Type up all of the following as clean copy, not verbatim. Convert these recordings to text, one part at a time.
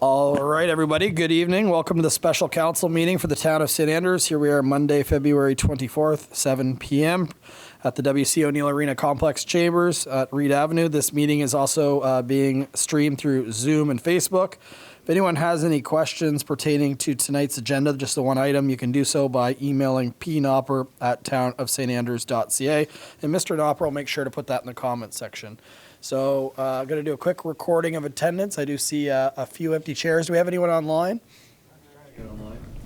All right, everybody. Good evening. Welcome to the special council meeting for the town of St. Andrews. Here we are Monday, February 24th, 7 p.m. at the W.C. O'Neill Arena Complex Chambers at Reed Avenue. This meeting is also being streamed through Zoom and Facebook. If anyone has any questions pertaining to tonight's agenda, just the one item, you can do so by emailing pnopper@townofstandrews.ca. And Mr. Nopper will make sure to put that in the comments section. So I'm going to do a quick recording of attendance. I do see a few empty chairs. Do we have anyone online?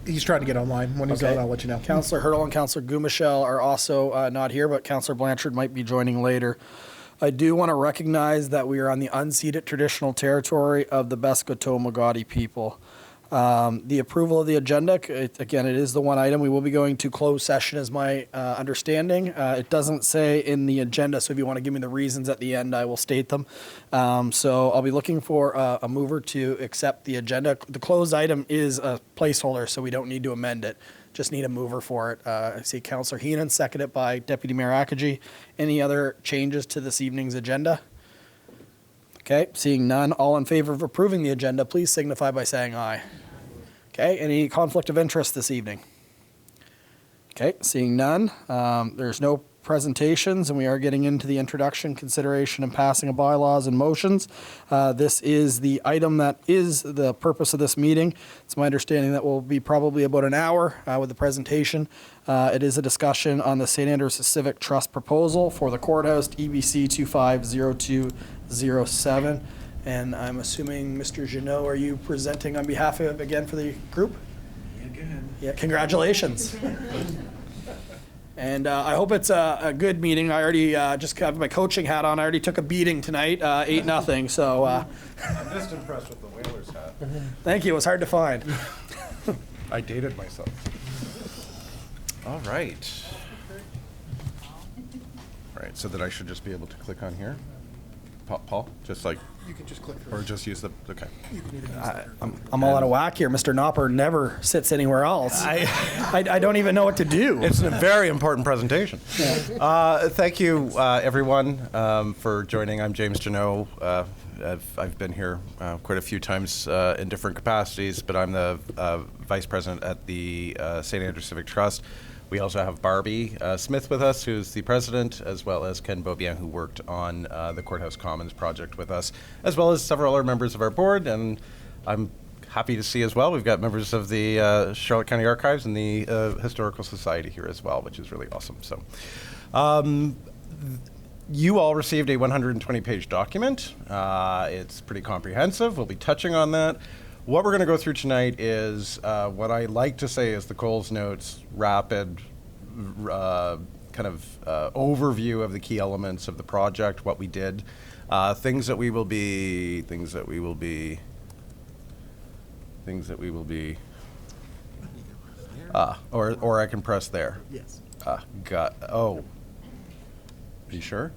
He's trying to get online. When he's out, I'll let you know. Councillor Hurdle and Councillor Gumashel are also not here, but Councillor Blanchard might be joining later. I do want to recognize that we are on the unceded traditional territory of the Peskotomuhkati people. The approval of the agenda, again, it is the one item. We will be going to closed session is my understanding. It doesn't say in the agenda, so if you want to give me the reasons at the end, I will state them. So I'll be looking for a mover to accept the agenda. The closed item is a placeholder, so we don't need to amend it. Just need a mover for it. I see Councillor Heenan, seconded by Deputy Mayor Akaji. Any other changes to this evening's agenda? Okay, seeing none, all in favor of approving the agenda, please signify by saying aye. Okay, any conflict of interest this evening? Okay, seeing none, there's no presentations, and we are getting into the introduction, consideration, and passing of bylaws and motions. This is the item that is the purpose of this meeting. It's my understanding that will be probably about an hour with the presentation. It is a discussion on the St. Andrews Civic Trust proposal for the Courthouse, EBC 250207. And I'm assuming, Mr. Jeannot, are you presenting on behalf of, again, for the group? Yeah, good. Yeah, congratulations. And I hope it's a good meeting. I already just have my coaching hat on. I already took a beating tonight, 8-0. So I'm just impressed with the Whalers hat. Thank you. It was hard to find. I dated myself. All right. All right, so that I should just be able to click on here? Paul? Just like... You can just click Or just use the... Okay. You can either use I'm all out of whack here. Mr. Nopper never sits anywhere else. I don't even know what to do. It's a very important presentation. Yeah. Thank you, everyone, for joining. I'm James Jeannot. I've been here quite a few times in different capacities, but I'm the Vice President at the St. Andrews Civic Trust. We also have Barbie Smith with us, who's the president, as well as Ken Beaubien, who worked on the Courthouse Commons project with us, as well as several other members of our board. And I'm happy to see as well, we've got members of the Charlotte County Archives and the Historical Society here as well, which is really awesome. So you all received a 120-page document. It's pretty comprehensive. We'll be touching on that. What we're going to go through tonight is what I like to say is the Coles Notes rapid kind of overview of the key elements of the project, what we did, things that we will be, or I can press there. Yes. Oh. Are you sure?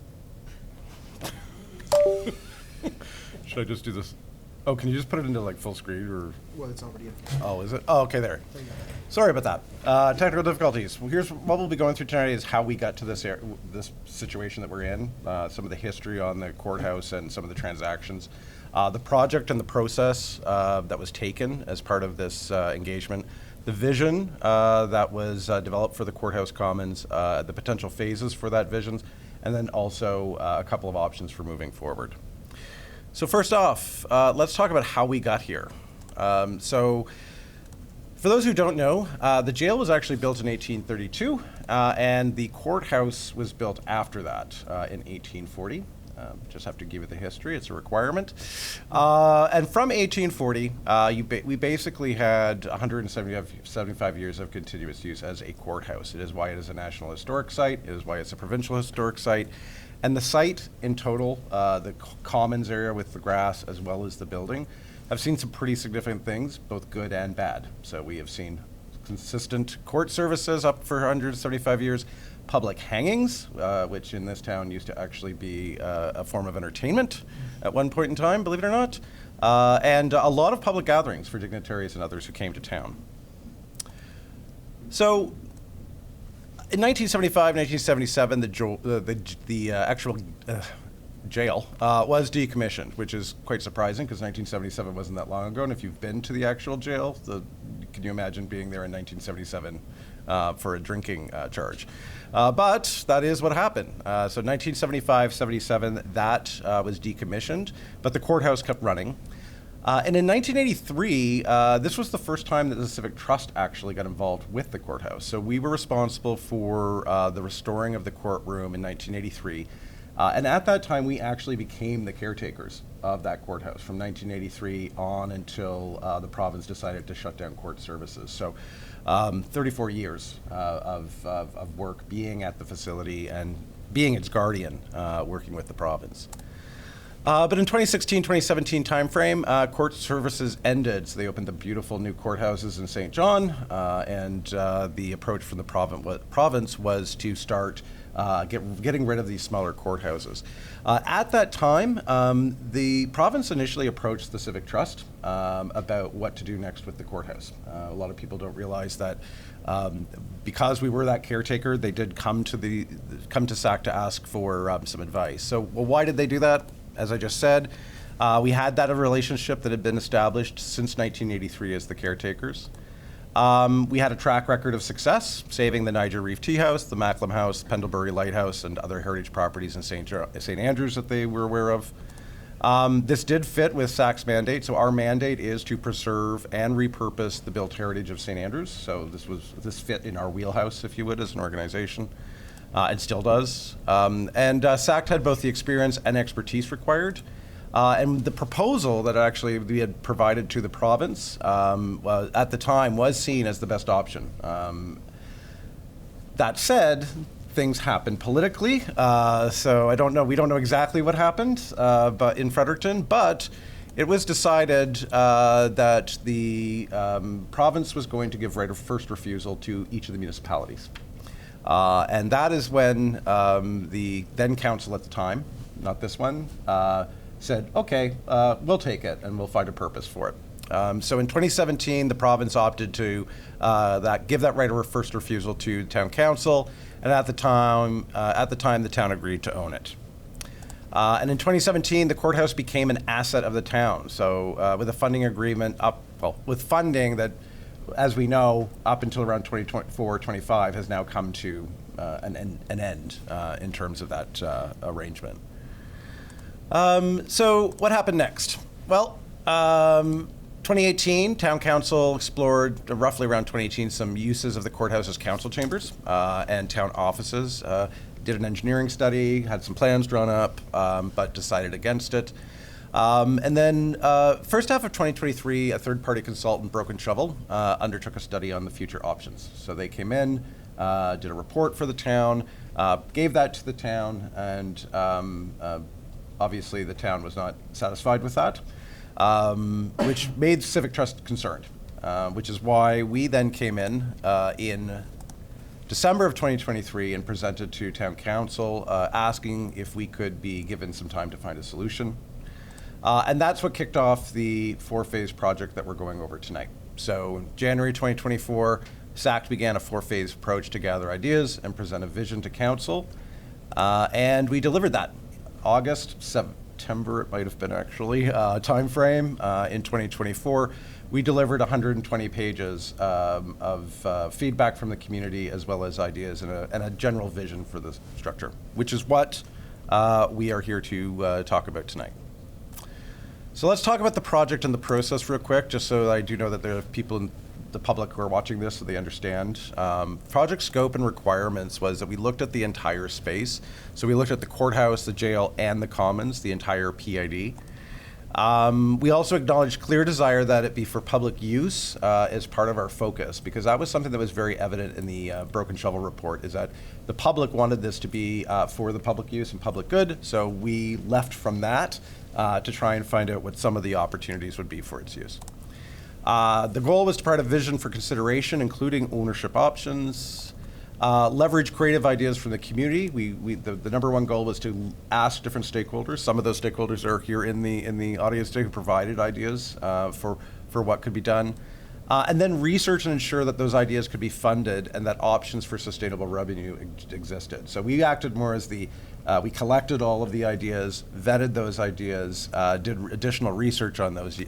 Should I just do this? Oh, can you just put it into like full screen or? Well, it's already in. Oh, is it? Oh, okay, there. Sorry about that. Technical difficulties. Well, here's what we'll be going through tonight is how we got to this situation that we're in, some of the history on the courthouse and some of the transactions, the project and the process that was taken as part of this engagement, the vision that was developed for the Courthouse Commons, the potential phases for that vision, and then also a couple of options for moving forward. So first off, let's talk about how we got here. So for those who don't know, the jail was actually built in 1832, and the courthouse was built after that in 1840. Just have to give it the history, it's a requirement. And from 1840, we basically had 175 years of continuous use as a courthouse. It is why it is a National Historic Site, it is why it's a Provincial Historic Site. And the site in total, the commons area with the grass as well as the building, have seen some pretty significant things, both good and bad. So we have seen consistent court services up for 175 years, public hangings, which in this town used to actually be a form of entertainment at one point in time, believe it or not, and a lot of public gatherings for dignitaries and others who came to town. So in 1975, 1977, the actual jail was decommissioned, which is quite surprising because 1977 wasn't that long ago. And if you've been to the actual jail, can you imagine being there in 1977 for a drinking charge? But that is what happened. So 1975, 77, that was decommissioned, but the courthouse kept running. And in 1983, this was the first time that the Civic Trust actually got involved with the courthouse. So we were responsible for the restoring of the courtroom in 1983. And at that time, we actually became the caretakers of that courthouse from 1983 on until the province decided to shut down court services. So 34 years of work being at the facility and being its guardian, working with the province. But in 2016, 2017 timeframe, court services ended. So they opened the beautiful new courthouses in St. John, and the approach from the province was to start getting rid of these smaller courthouses. At that time, the province initially approached the Civic Trust about what to do next with the courthouse. A lot of people don't realize that because we were that caretaker, they did come to SAC to ask for some advice. So, well, why did they do that? As I just said, we had that relationship that had been established since 1983 as the caretakers. We had a track record of success, saving the Niger Reef Tea House, the Macklem House, Pendlebury Lighthouse, and other heritage properties in St. Andrews that they were aware of. This did fit with SAC's mandate, so our mandate is to preserve and repurpose the built heritage of St. Andrews. So this fit in our wheelhouse, if you would, as an organization. It still does. And SAC had both the experience and expertise required. And the proposal that actually we had provided to the province at the time was seen as the best option. That said, things happened politically, so we don't know exactly what happened but in Fredericton, but it was decided that the province was going to give right of first refusal to each of the municipalities. And that is when the then council at the time, not this one, said, okay, we'll take it and we'll find a purpose for it. So in 2017, the province opted to give that right of first refusal to town council, and at the time, the town agreed to own it. And in 2017, the courthouse became an asset of the town. So with a funding agreement with funding that, as we know, up until around 2024-25 has now come to an end in terms of that arrangement. So what happened next? Well, 2018, Town Council explored roughly around 2018 some uses of the courthouse's council chambers and town offices. Did an engineering study, had some plans drawn up, but decided against it. And then first half of 2023, a third-party consultant, Broken Shovel, undertook a study on the future options. So they came in, did a report for the town, gave that to the town, and obviously the town was not satisfied with that, which made Civic Trust concerned, which is why we then came in December of 2023 and presented to Town Council asking if we could be given some time to find a solution. And that's what kicked off the four-phase project that we're going over tonight. So in January 2024, SAC began a four-phase approach to gather ideas and present a vision to council. And we delivered that. August, September, it might have been actually, time frame in 2024. We delivered 120 pages of feedback from the community, as well as ideas and a general vision for the structure, which is what we are here to talk about tonight. So let's talk about the project and the process real quick, just so that I do know that there are people in the public who are watching this so they understand. Project scope and requirements was that we looked at the entire space. So we looked at the courthouse, the jail, and the commons, the entire PID. We also acknowledged clear desire that it be for public use as part of our focus, because that was something that was very evident in the Broken Shovel report, is that the public wanted this to be for the public use and public good, so we left from that to try and find out what some of the opportunities would be for its use. The goal was to provide a vision for consideration, including ownership options, leverage creative ideas from the community. The number one goal was to ask different stakeholders. Some of those stakeholders are here in the audience today who provided ideas for what could be done. And then research and ensure that those ideas could be funded and that options for sustainable revenue existed. So we acted more as the We collected all of the ideas, vetted those ideas, did additional research on those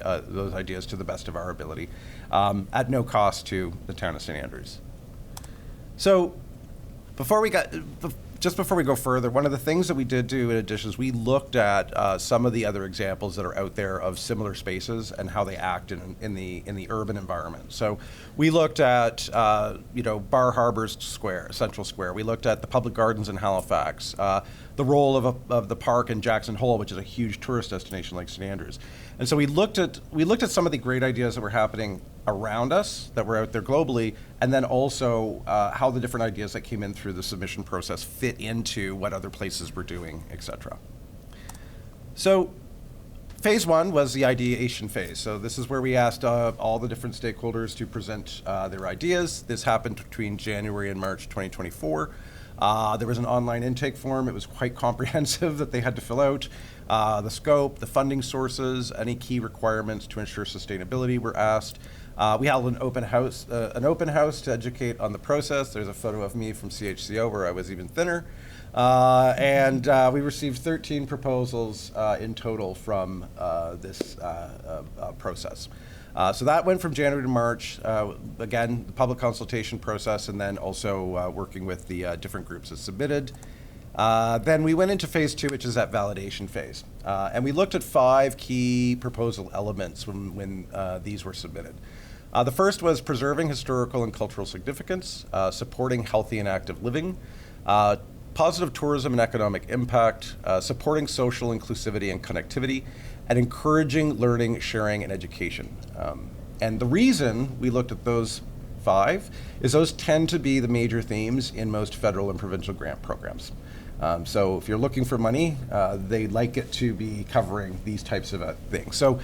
ideas to the best of our ability, at no cost to the town of St. Andrews. So before we go further, one of the things that we did do in addition is we looked at some of the other examples that are out there of similar spaces and how they act in the urban environment. So we looked at Bar Harbor's Square, Central Square. We looked at the public gardens in Halifax, the role of the park in Jackson Hole, which is a huge tourist destination like St. Andrews. And so we looked at some of the great ideas that were happening around us, that were out there globally, and then also how the different ideas that came in through the submission process fit into what other places were doing, et cetera. So phase one was the ideation phase. So this is where we asked all the different stakeholders to present their ideas. This happened between January and March 2024. There was an online intake form. It was quite comprehensive that they had to fill out. The scope, the funding sources, any key requirements to ensure sustainability were asked. We held an open house to educate on the process. There's a photo of me from CHCO where I was even thinner. And we received 13 proposals in total from this process. So that went from January to March. Again, the public consultation process, and then also working with the different groups that submitted. Then we went into phase two, which is that validation phase. And we looked at 5 key proposal elements when these were submitted. The first was preserving historical and cultural significance, supporting healthy and active living, positive tourism and economic impact, supporting social inclusivity and connectivity, and encouraging learning, sharing, and education. And the reason we looked at those 5 is those tend to be the major themes in most federal and provincial grant programs. So if you're looking for money, they like it to be covering these types of things. So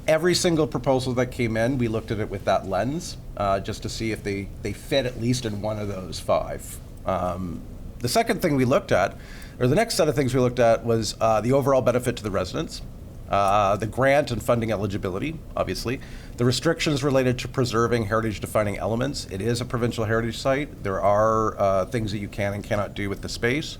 every single proposal that came in, we looked at it with that lens, just to see if they fit at least in one of those 5. The second thing we looked at, or the next set of things we looked at, was the overall benefit to the residents, the grant and funding eligibility, obviously, the restrictions related to preserving heritage-defining elements. It is a provincial heritage site. There are things that you can and cannot do with the space.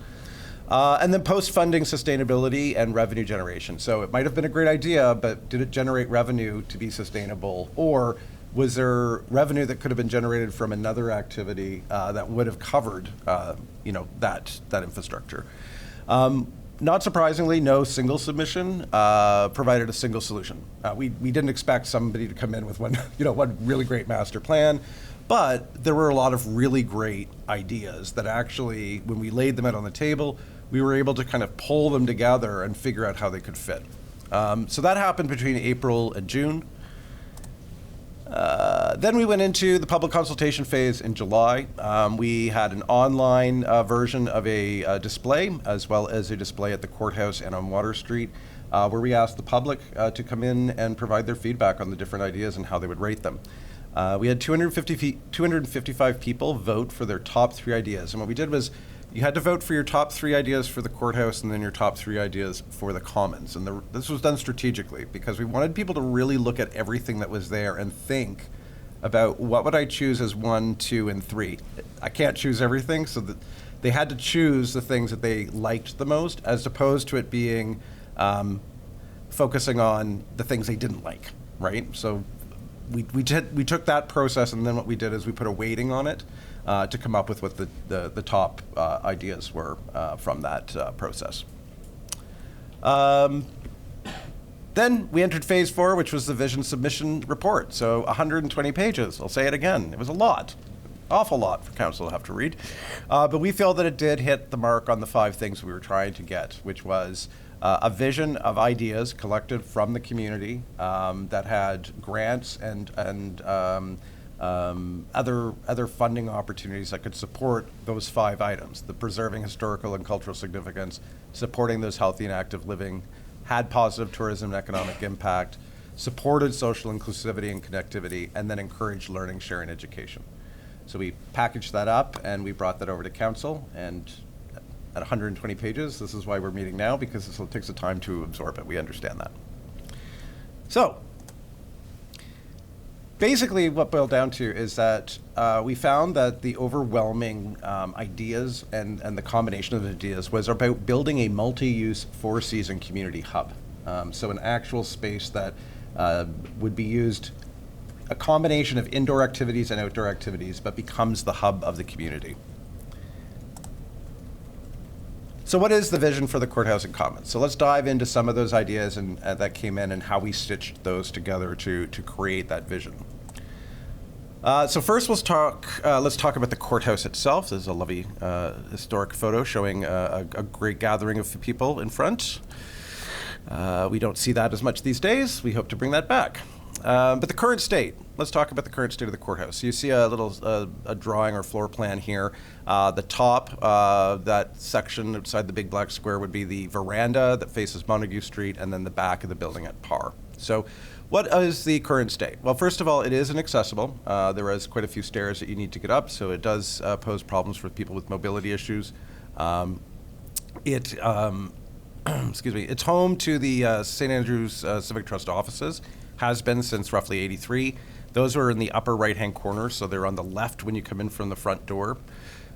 And then post-funding sustainability and revenue generation. So it might have been a great idea, but did it generate revenue to be sustainable? Or was there revenue that could have been generated from another activity that would have covered that infrastructure? Not surprisingly, no single submission provided a single solution. We didn't expect somebody to come in with one really great master plan, but there were a lot of really great ideas that actually, when we laid them out on the table, we were able to kind of pull them together and figure out how they could fit. So that happened between April and June. Then we went into the public consultation phase in July. We had an online version of a display, as well as a display at the Courthouse and on Water Street, where we asked the public to come in and provide their feedback on the different ideas and how they would rate them. We had 255 people vote for their top 3 ideas. And what we did was, you had to vote for your top 3 ideas for the courthouse and then your top 3 ideas for the commons. And this was done strategically because we wanted people to really look at everything that was there and think about what would I choose as 1, 2, and 3. I can't choose everything, so that they had to choose the things that they liked the most, as opposed to it being focusing on the things they didn't like, right? So we took that process, and then what we did is we put a weighting on it to come up with what the top ideas were from that process. Then we entered phase 4, which was the vision submission report. So 120 pages. I'll say it again. It was a lot. Awful lot for council to have to read. But we feel that it did hit the mark on the 5 things we were trying to get, which was a vision of ideas collected from the community that had grants and other funding opportunities that could support those 5 items: the preserving historical and cultural significance, supporting those healthy and active living, had positive tourism and economic impact, supported social inclusivity and connectivity, and then encouraged learning, sharing, education. So we packaged that up and we brought that over to council, and at 120 pages, this is why we're meeting now, because this takes the time to absorb it. We understand that. So basically what boiled down to is that we found that the overwhelming ideas and the combination of ideas was about building a multi-use four-season community hub. So an actual space that would be used, a combination of indoor activities and outdoor activities, but becomes the hub of the community. So what is the vision for the Courthouse and Commons? So let's dive into some of those ideas and that came in and how we stitched those together to create that vision. So first let's talk about the courthouse itself. There's a lovely historic photo showing a great gathering of people in front. We don't see that as much these days. We hope to bring that back. But the current state, let's talk about the current state of the courthouse. So you see a little a drawing or floor plan here. The top, that section outside the big black square would be the veranda that faces Montague Street, and then the back of the building at par. So what is the current state? Well, first of all, it is inaccessible. There is quite a few stairs that you need to get up, so it does pose problems for people with mobility issues. Excuse me, it's home to the St. Andrew's Civic Trust offices, has been since roughly '83. Those are in the upper right-hand corner, so they're on the left when you come in from the front door.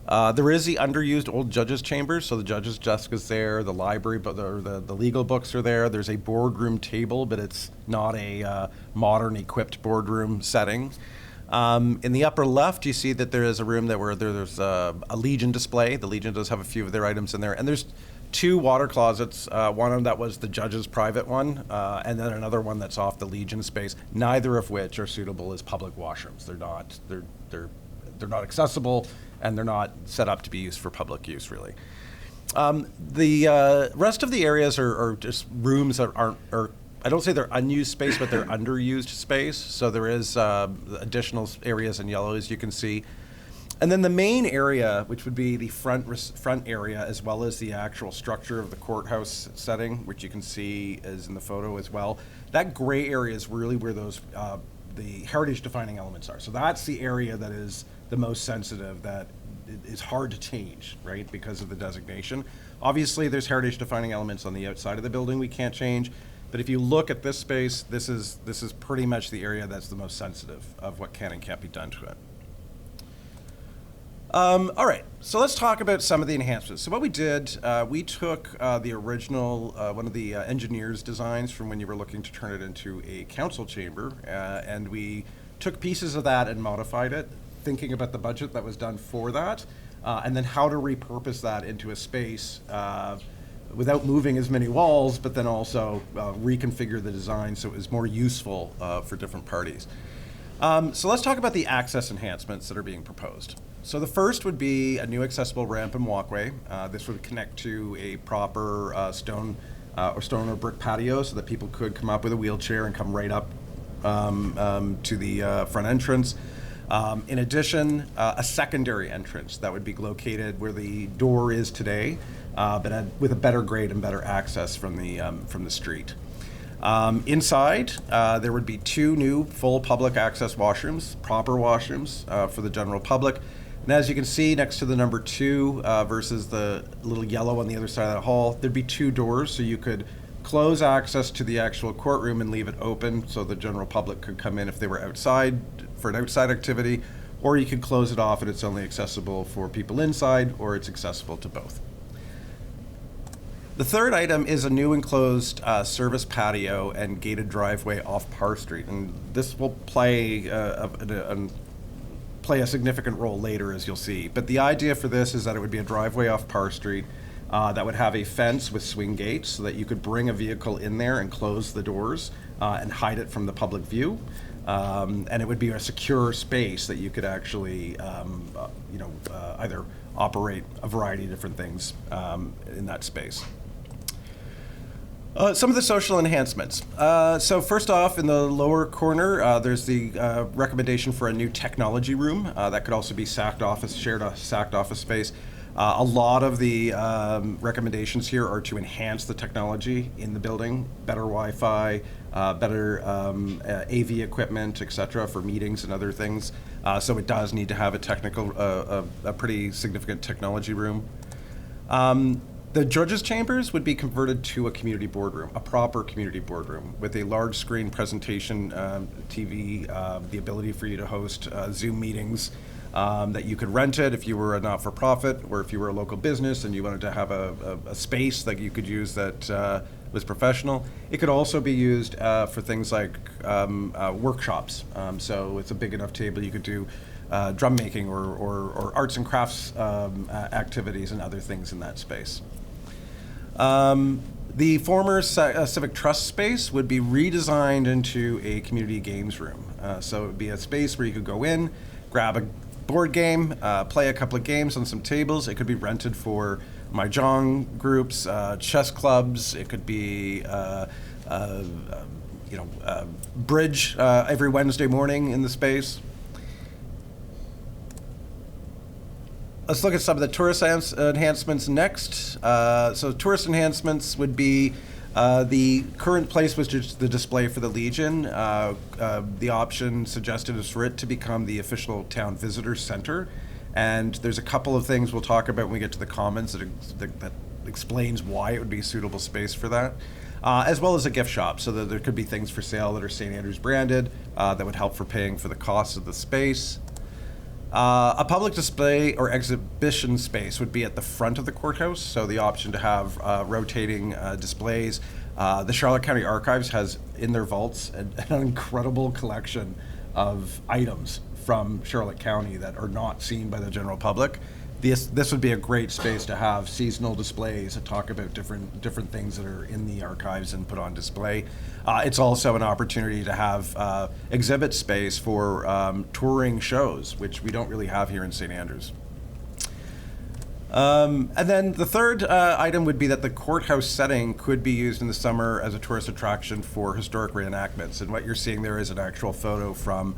There is the underused old judges' chambers, so the judges' desk is there, the library, but the legal books are there. There's a boardroom table, but it's not a modern equipped boardroom setting. In the upper left, you see that there is a room where there's a Legion display. The Legion does have a few of their items in there, and there's two water closets. One of them that was the judge's private one, and then another one that's off the Legion space. Neither of which are suitable as public washrooms. They're not accessible, and they're not set up to be used for public use, really. The rest of the areas are just rooms that aren't, or I don't say they're unused space, but they're underused space. So there is additional areas in yellow, as you can see. And then the main area, which would be the front area, as well as the actual structure of the courthouse setting, which you can see is in the photo as well. That gray area is really where those the heritage-defining elements are. So that's the area that is the most sensitive, that is hard to change, right, because of the designation. Obviously, there's heritage-defining elements on the outside of the building we can't change. But if you look at this space, this is pretty much the area that's the most sensitive of what can and can't be done to it. All right, so let's talk about some of the enhancements. So what we did, we took the original, one of the engineer's designs from when you were looking to turn it into a council chamber, and we took pieces of that and modified it, thinking about the budget that was done for that, and then how to repurpose that into a space without moving as many walls, but then also reconfigure the design so it was more useful for different parties. So let's talk about the access enhancements that are being proposed. So the first would be a new accessible ramp and walkway. This would connect to a proper stone or brick patio so that people could come up with a wheelchair and come right up to the front entrance. In addition, a secondary entrance that would be located where the door is today, but with a better grade and better access from the street. Inside, there would be two new full public access washrooms, proper washrooms for the general public. And as you can see next to the number 2 versus the little yellow on the other side of the hall, there'd be two doors, so you could close access to the actual courtroom and leave it open so the general public could come in if they were outside for an outside activity, or you could close it off and it's only accessible for people inside, or it's accessible to both. The third item is a new enclosed service patio and gated driveway off Parr Street, and this will play a significant role later, as you'll see. But the idea for this is that it would be a driveway off Parr Street that would have a fence with swing gates so that you could bring a vehicle in there and close the doors and hide it from the public view. And it would be a secure space that you could actually, either operate a variety of different things in that space. Some of the social enhancements. So first off, in the lower corner, there's the recommendation for a new technology room. That could also be shared office space. A lot of the recommendations here are to enhance the technology in the building, better Wi-Fi, better AV equipment, etc., for meetings and other things. So it does need to have a pretty significant technology room. The judges' chambers would be converted to a community boardroom, a proper community boardroom with a large screen presentation TV, the ability for you to host Zoom meetings, that you could rent it if you were a not-for-profit or if you were a local business and you wanted to have a space that you could use that was professional. It could also be used for things like workshops. So it's a big enough table you could do drum making or arts and crafts activities and other things in that space. The former Civic Trust space would be redesigned into a community games room. So it would be a space where you could go in, grab a board game, play a couple of games on some tables. It could be rented for mahjong groups, chess clubs. It could be, bridge every Wednesday morning in the space. Let's look at some of the tourist enhancements next. So tourist enhancements would be the current place was just the display for the Legion. The option suggested is for it to become the official town visitor center. And there's a couple of things we'll talk about when we get to the Commons that explains why it would be a suitable space for that. As well as a gift shop, so that there could be things for sale that are St. Andrews branded that would help for paying for the cost of the space. A public display or exhibition space would be at the front of the courthouse, so the option to have rotating displays. The Charlotte County Archives has in their vaults an incredible collection of items from Charlotte County that are not seen by the general public. This would be a great space to have seasonal displays that talk about different things that are in the archives and put on display. It's also an opportunity to have exhibit space for touring shows, which we don't really have here in St. Andrews. And then the third item would be that the courthouse setting could be used in the summer as a tourist attraction for historic reenactments. And what you're seeing there is an actual photo from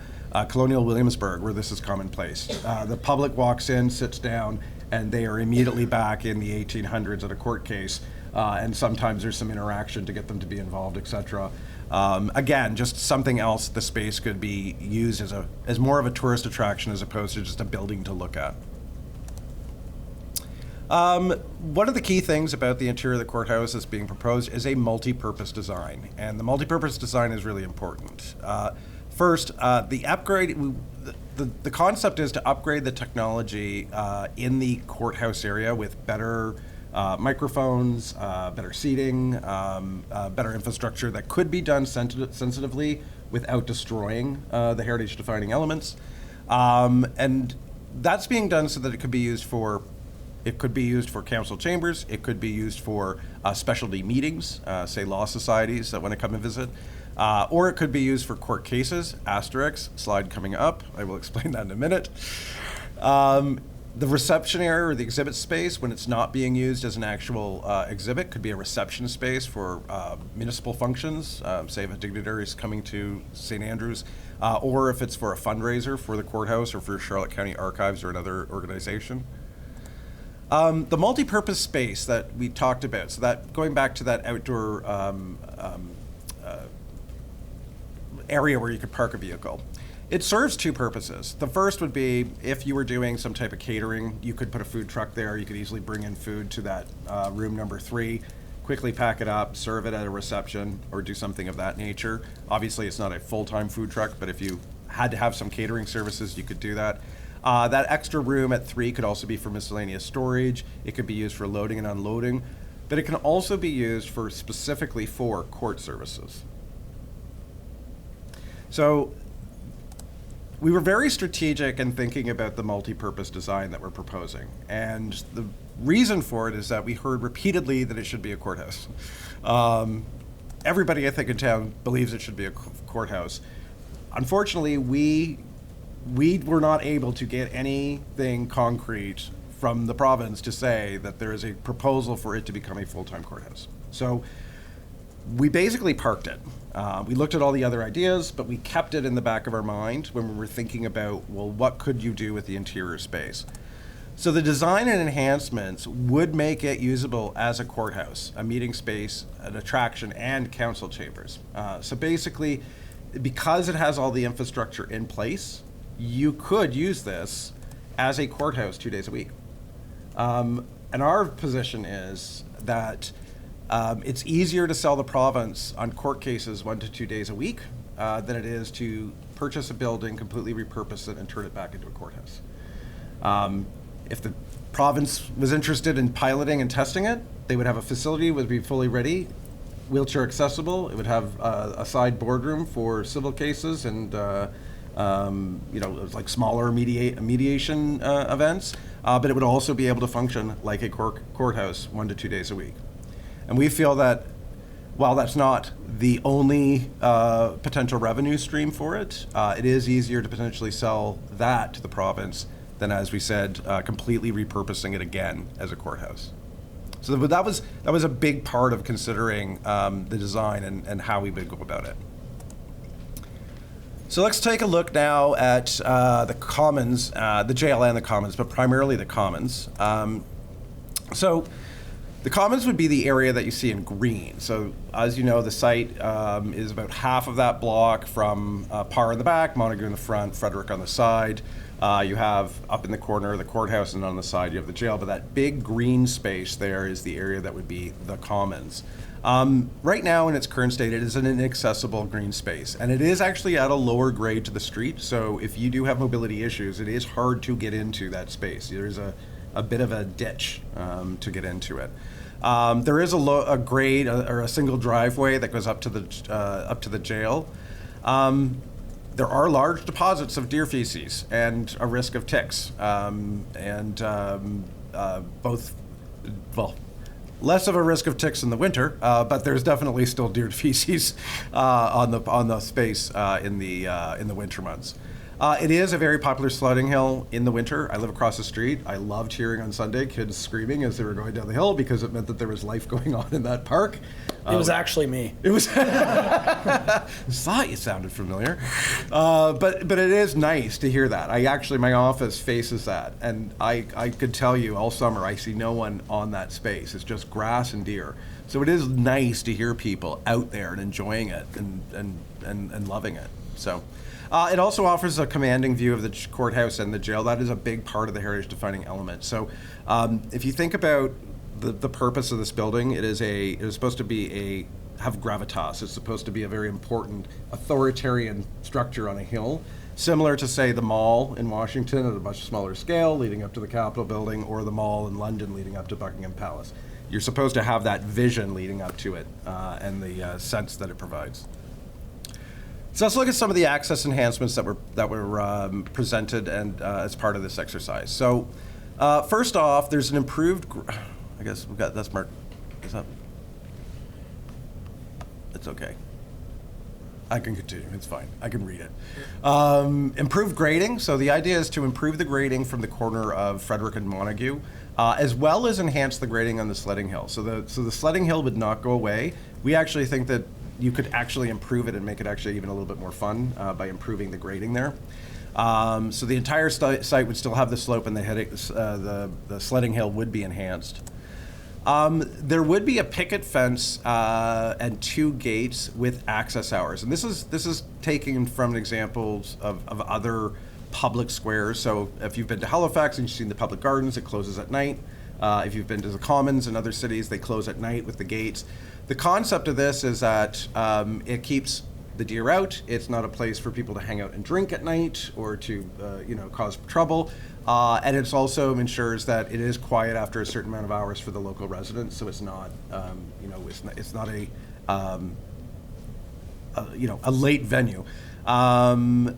Colonial Williamsburg, where this is commonplace. The public walks in, sits down, and they are immediately back in the 1800s at a court case. And sometimes there's some interaction to get them to be involved, etc. Again, just something else the space could be used as more of a tourist attraction as opposed to just a building to look at. One of the key things about the interior of the courthouse that's being proposed is a multi-purpose design, and the multi-purpose design is really important. First, the upgrade, the concept is to upgrade the technology in the courthouse area with better microphones, better seating, better infrastructure that could be done sensitively without destroying the heritage-defining elements. And that's being done so that it could be used for council chambers. It could be used for specialty meetings, say law societies that want to come and visit. Or it could be used for court cases, slide coming up. I will explain that in a minute. The reception area or the exhibit space, when it's not being used as an actual exhibit, could be a reception space for municipal functions, say if a dignitary is coming to St. Andrews, or if it's for a fundraiser for the courthouse or for Charlotte County Archives or another organization. The multi-purpose space that we talked about, so that going back to that outdoor area where you could park a vehicle, it serves two purposes. The first would be if you were doing some type of catering, you could put a food truck there. You could easily bring in food to that room number 3, quickly pack it up, serve it at a reception, or do something of that nature. Obviously, it's not a full-time food truck, but if you had to have some catering services, you could do that. That extra room at 3 could also be for miscellaneous storage. It could be used for loading and unloading, but it can also be used for specifically for court services. So we were very strategic in thinking about the multi-purpose design that we're proposing. And the reason for it is that we heard repeatedly that it should be a courthouse. Everybody, I think, in town believes it should be a courthouse. Unfortunately, we were not able to get anything concrete from the province to say that there is a proposal for it to become a full-time courthouse. So we basically parked it. We looked at all the other ideas, but we kept it in the back of our mind when we were thinking about, well, what could you do with the interior space? So the design and enhancements would make it usable as a courthouse, a meeting space, an attraction, and council chambers. So basically, because it has all the infrastructure in place, you could use this as a courthouse 2 days a week. And our position is that it's easier to sell the province on court cases 1 to 2 days a week than it is to purchase a building, completely repurpose it, and turn it back into a courthouse. If the province was interested in piloting and testing it, they would have a facility, would be fully ready, wheelchair accessible. It would have a side boardroom for civil cases and like smaller mediation events. But it would also be able to function like a courthouse 1 to 2 days a week. And we feel that while that's not the only potential revenue stream for it, it is easier to potentially sell that to the province than, as we said, completely repurposing it again as a courthouse. So that was a big part of considering the design and how we would go about it. So let's take a look now at the Commons, the jail and the Commons, but primarily the Commons. So the Commons would be the area that you see in green. So as you know, the site is about half of that block from Parr in the back, Montague in the front, Frederick on the side. You have up in the corner the courthouse, and on the side you have the jail. But that big green space there is the area that would be the Commons. Right now in its current state, it is an inaccessible green space, and it is actually at a lower grade to the street. So if you do have mobility issues, it is hard to get into that space. There's a bit of a ditch to get into it. There is a grade or a single driveway that goes up to the jail. There are large deposits of deer feces and a risk of ticks, less of a risk of ticks in the winter, but there's definitely still deer feces on the space in the winter months. It is a very popular sledding hill in the winter. I live across the street. I loved hearing on Sunday kids screaming as they were going down the hill because it meant that there was life going on in that park. It was actually me. It was. I thought you sounded familiar, but it is nice to hear that. My office faces that, and I could tell you all summer I see no one on that space. It's just grass and deer. So it is nice to hear people out there and enjoying it and loving it. So. It also offers a commanding view of the courthouse and the jail. That is a big part of the heritage defining element. So if you think about the purpose of this building, it is supposed to have gravitas. It's supposed to be a very important authoritarian structure on a hill, similar to, say, the Mall in Washington at a much smaller scale leading up to the Capitol building, or the Mall in London leading up to Buckingham Palace. You're supposed to have that vision leading up to it and the sense that it provides. So let's look at some of the access enhancements that were presented and as part of this exercise. So first off, there's an improved. I guess we've got that's marked. Is that? It's okay. I can continue. It's fine. I can read it. Improved grading. So the idea is to improve the grading from the corner of Frederick and Montague, as well as enhance the grading on the sledding hill. So the sledding hill would not go away. We actually think that you could actually improve it and make it actually even a little bit more fun by improving the grading there. So the entire site would still have the slope, and the sledding hill would be enhanced. There would be a picket fence and 2 gates with access hours, and this is taken from examples of other public squares. So if you've been to Halifax and you've seen the public gardens, it closes at night. If you've been to the Commons in other cities, they close at night with the gates. The concept of this is that it keeps the deer out. It's not a place for people to hang out and drink at night or to cause trouble. And it also ensures that it is quiet after a certain amount of hours for the local residents. So it's not it's not a late venue. In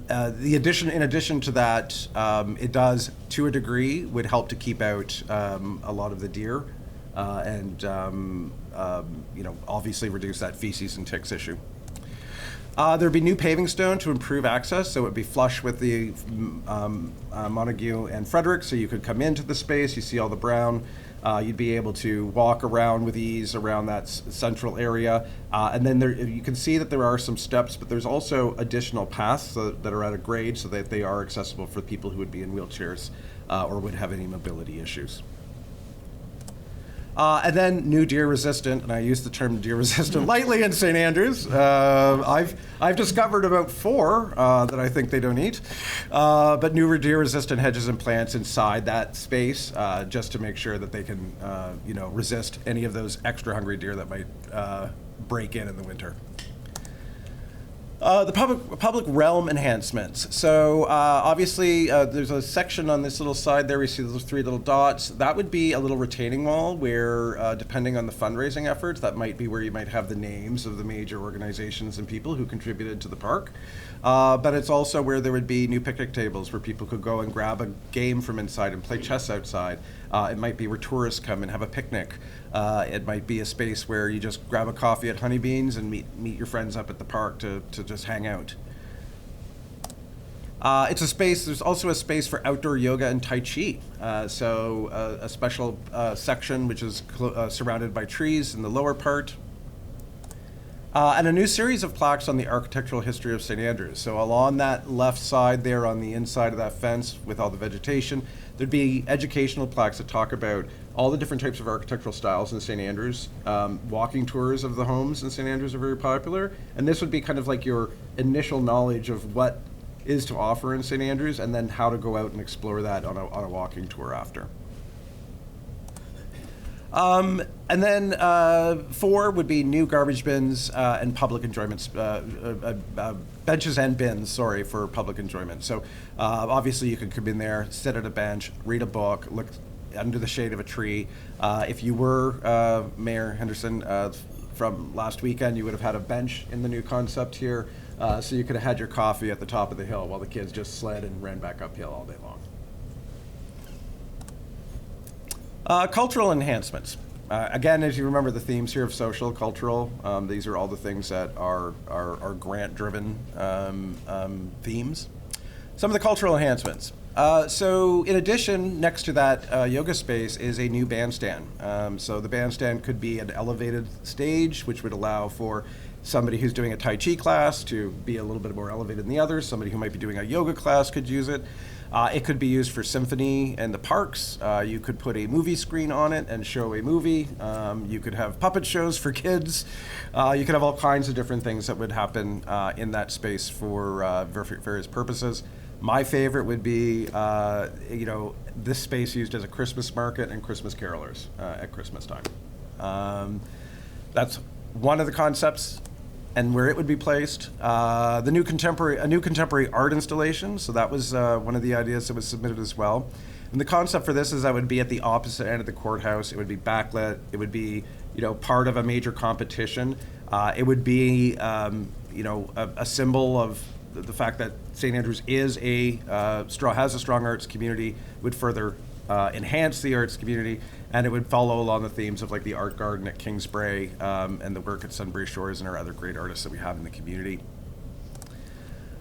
addition to that, it does, to a degree, would help to keep out a lot of the deer and obviously reduce that feces and ticks issue. There'd be new paving stone to improve access, so it would be flush with the Montague and Frederick, so you could come into the space, you see all the brown, you'd be able to walk around with ease around that central area. And then you can see that there are some steps, but there's also additional paths that are at a grade so that they are accessible for people who would be in wheelchairs or would have any mobility issues. And then new deer resistant, and I use the term deer resistant lightly in St. Andrews. I've discovered about 4 that I think they don't eat, but new deer resistant hedges and plants inside that space, just to make sure that they can, resist any of those extra hungry deer that might break in the winter. The public realm enhancements. So obviously there's a section on this little side there. We see those 3 little dots. That would be a little retaining wall where, depending on the fundraising efforts, that might be where you might have the names of the major organizations and people who contributed to the park. But it's also where there would be new picnic tables where people could go and grab a game from inside and play chess outside. It might be where tourists come and have a picnic. It might be a space where you just grab a coffee at Honeybeans and meet your friends up at the park to just hang out. It's a space, there's also a space for outdoor yoga and Tai Chi. So a special section which is surrounded by trees in the lower part. And a new series of plaques on the architectural history of St. Andrews. So along that left side there on the inside of that fence with all the vegetation, there'd be educational plaques that talk about all the different types of architectural styles in St. Andrews. Walking tours of the homes in St. Andrews are very popular. And this would be kind of like your initial knowledge of what is to offer in St. Andrews and then how to go out and explore that on a walking tour after. And then 4 would be new garbage bins and public enjoyments, benches and bins, sorry, for public enjoyment. So obviously you could come in there, sit at a bench, read a book, look under the shade of a tree. If you were Mayor Henderson from last weekend, you would have had a bench in the new concept here. So you could have had your coffee at the top of the hill while the kids just sled and ran back uphill all day long. Cultural enhancements. Again, as you remember the themes here of social, cultural, these are all the things that are grant-driven themes. Some of the cultural enhancements. So in addition, next to that yoga space is a new bandstand. So the bandstand could be an elevated stage, which would allow for somebody who's doing a Tai Chi class to be a little bit more elevated than the others. Somebody who might be doing a yoga class could use it. It could be used for symphony and the parks. You could put a movie screen on it and show a movie. You could have puppet shows for kids. You could have all kinds of different things that would happen in that space for various purposes. My favorite would be, this space used as a Christmas market and Christmas carolers at Christmas time. That's one of the concepts and where it would be placed. A new contemporary art installation. So that was one of the ideas that was submitted as well. And the concept for this is that would be at the opposite end of the courthouse. It would be backlit. It would be, part of a major competition. It would be, a symbol of the fact that St. Andrews is has a strong arts community, would further enhance the arts community, and it would follow along the themes of like the art garden at Kingsbrae and the work at Sunbury Shores and our other great artists that we have in the community.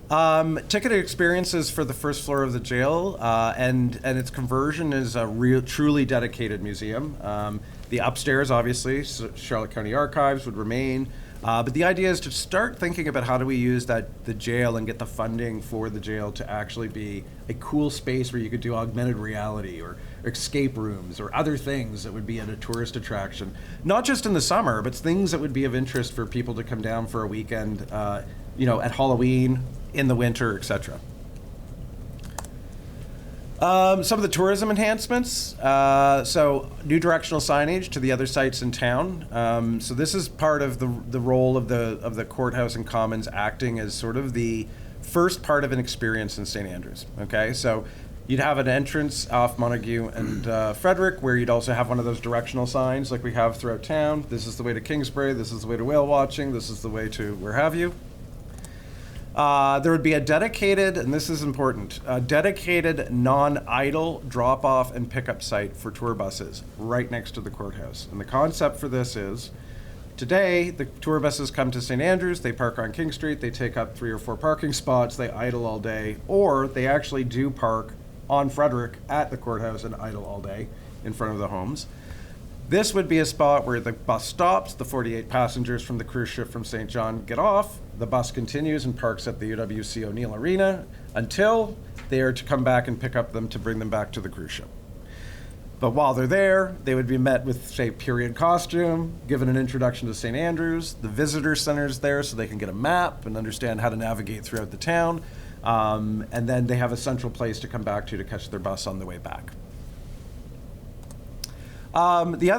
Ticketed experiences for the first floor of the jail, and its conversion is a truly dedicated museum. The upstairs, obviously, Charlotte County Archives would remain. But the idea is to start thinking about how do we use the jail and get the funding for the jail to actually be a cool space where you could do augmented reality or escape rooms or other things that would be at a tourist attraction. Not just in the summer, but things that would be of interest for people to come down for a weekend, at Halloween, in the winter, etc. Some of the tourism enhancements. So new directional signage to the other sites in town. So this is part of the role of the Courthouse and Commons acting as sort of the first part of an experience in St. Andrews. Okay, so you'd have an entrance off Montague and Frederick where you'd also have one of those directional signs like we have throughout town. This is the way to Kingsbrae, this is the way to whale watching, this is the way to where have you. There would be a dedicated, and this is important, a dedicated non-idle drop-off and pickup site for tour buses right next to the courthouse. And the concept for this is, today, the tour buses come to St. Andrews, they park on King Street, they take up 3 or 4 parking spots, they idle all day, or they actually do park on Frederick at the courthouse and idle all day in front of the homes. This would be a spot where the bus stops, the 48 passengers from the cruise ship from St. John get off, the bus continues and parks at the UWC O'Neill Arena until they are to come back and pick up them to bring them back to the cruise ship. But while they're there, they would be met with, say, period costume, given an introduction to St. Andrews. The visitor center's there so they can get a map and understand how to navigate throughout the town. And then they have a central place to come back to catch their bus on the way back. The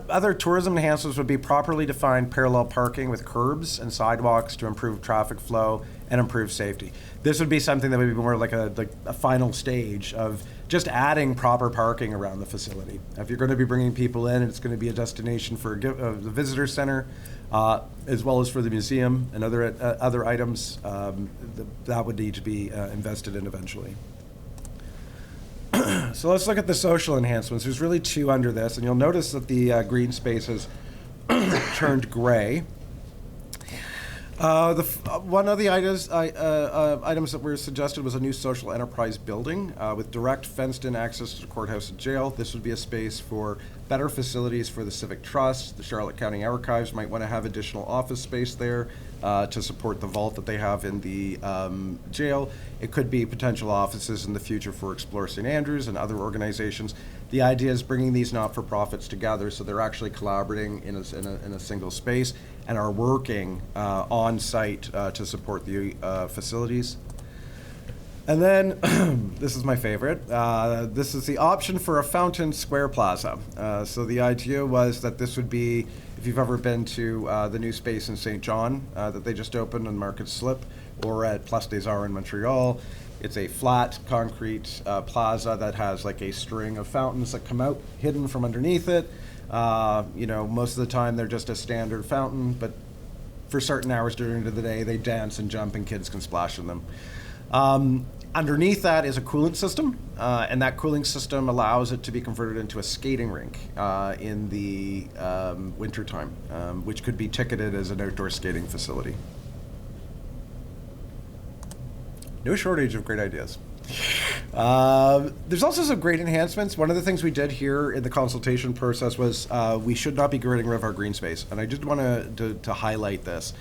other tourism enhancements would be properly defined parallel parking with curbs and sidewalks to improve traffic flow and improve safety. This would be something that would be more like a final stage of just adding proper parking around the facility. If you're going to be bringing people in, it's going to be a destination for the visitor center, as well as for the museum and other items that would need to be invested in eventually. So let's look at the social enhancements. There's really two under this, and you'll notice that the green space has turned gray. One of the items that were suggested was a new social enterprise building with direct fenced-in access to the courthouse and jail. This would be a space for better facilities for the Civic Trust. The Charlotte County Archives might want to have additional office space there to support the vault that they have in the jail. It could be potential offices in the future for Explore St. Andrews and other organizations. The idea is bringing these not-for-profits together so they're actually collaborating in a single space and are working on site to support the facilities. And then, this is my favorite, this is the option for a Fountain Square Plaza. So the idea was that this would be, if you've ever been to the new space in St. John that they just opened on Market Slip, or at Place des Arts in Montreal, it's a flat concrete plaza that has like a string of fountains that come out hidden from underneath it. Most of the time they're just a standard fountain, but for certain hours during the day, they dance and jump and kids can splash in them. Underneath that is a coolant system, and that cooling system allows it to be converted into a skating rink in the wintertime, which could be ticketed as an outdoor skating facility. No shortage of great ideas. There's also some great enhancements. One of the things we did here in the consultation process was we should not be getting rid of our green space, and I just want to highlight this.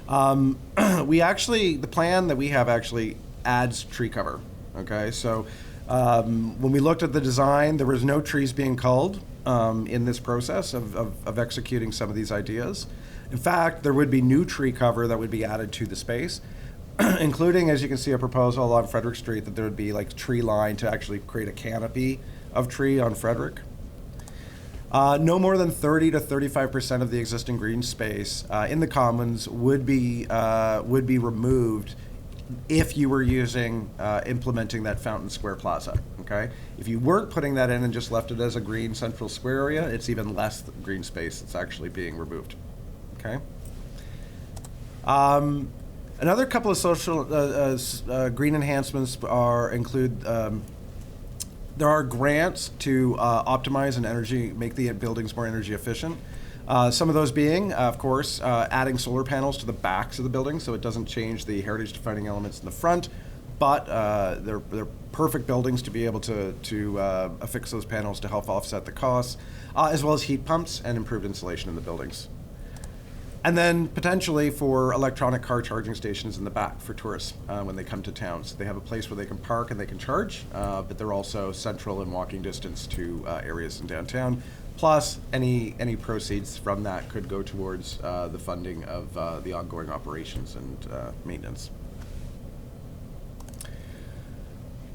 The plan that we have actually adds tree cover. Okay, so when we looked at the design, there was no trees being culled in this process of executing some of these ideas. In fact, there would be new tree cover that would be added to the space, including, as you can see, a proposal along Frederick Street that there would be like tree line to actually create a canopy of tree on Frederick. No more than 30 to 35% of the existing green space in the commons would be removed if you were implementing that Fountain Square Plaza. Okay, if you weren't putting that in and just left it as a green central square area, it's even less green space that's actually being removed. Okay. Another couple of social green enhancements include there are grants to optimize and make the buildings more energy efficient. Some of those being, of course, adding solar panels to the backs of the building so it doesn't change the heritage defining elements in the front, but they're perfect buildings to be able to affix those panels to help offset the costs, as well as heat pumps and improved insulation in the buildings. And then potentially for electronic car charging stations in the back for tourists when they come to town. So they have a place where they can park and they can charge, but they're also central in walking distance to areas in downtown. Plus, any proceeds from that could go towards the funding of the ongoing operations and maintenance.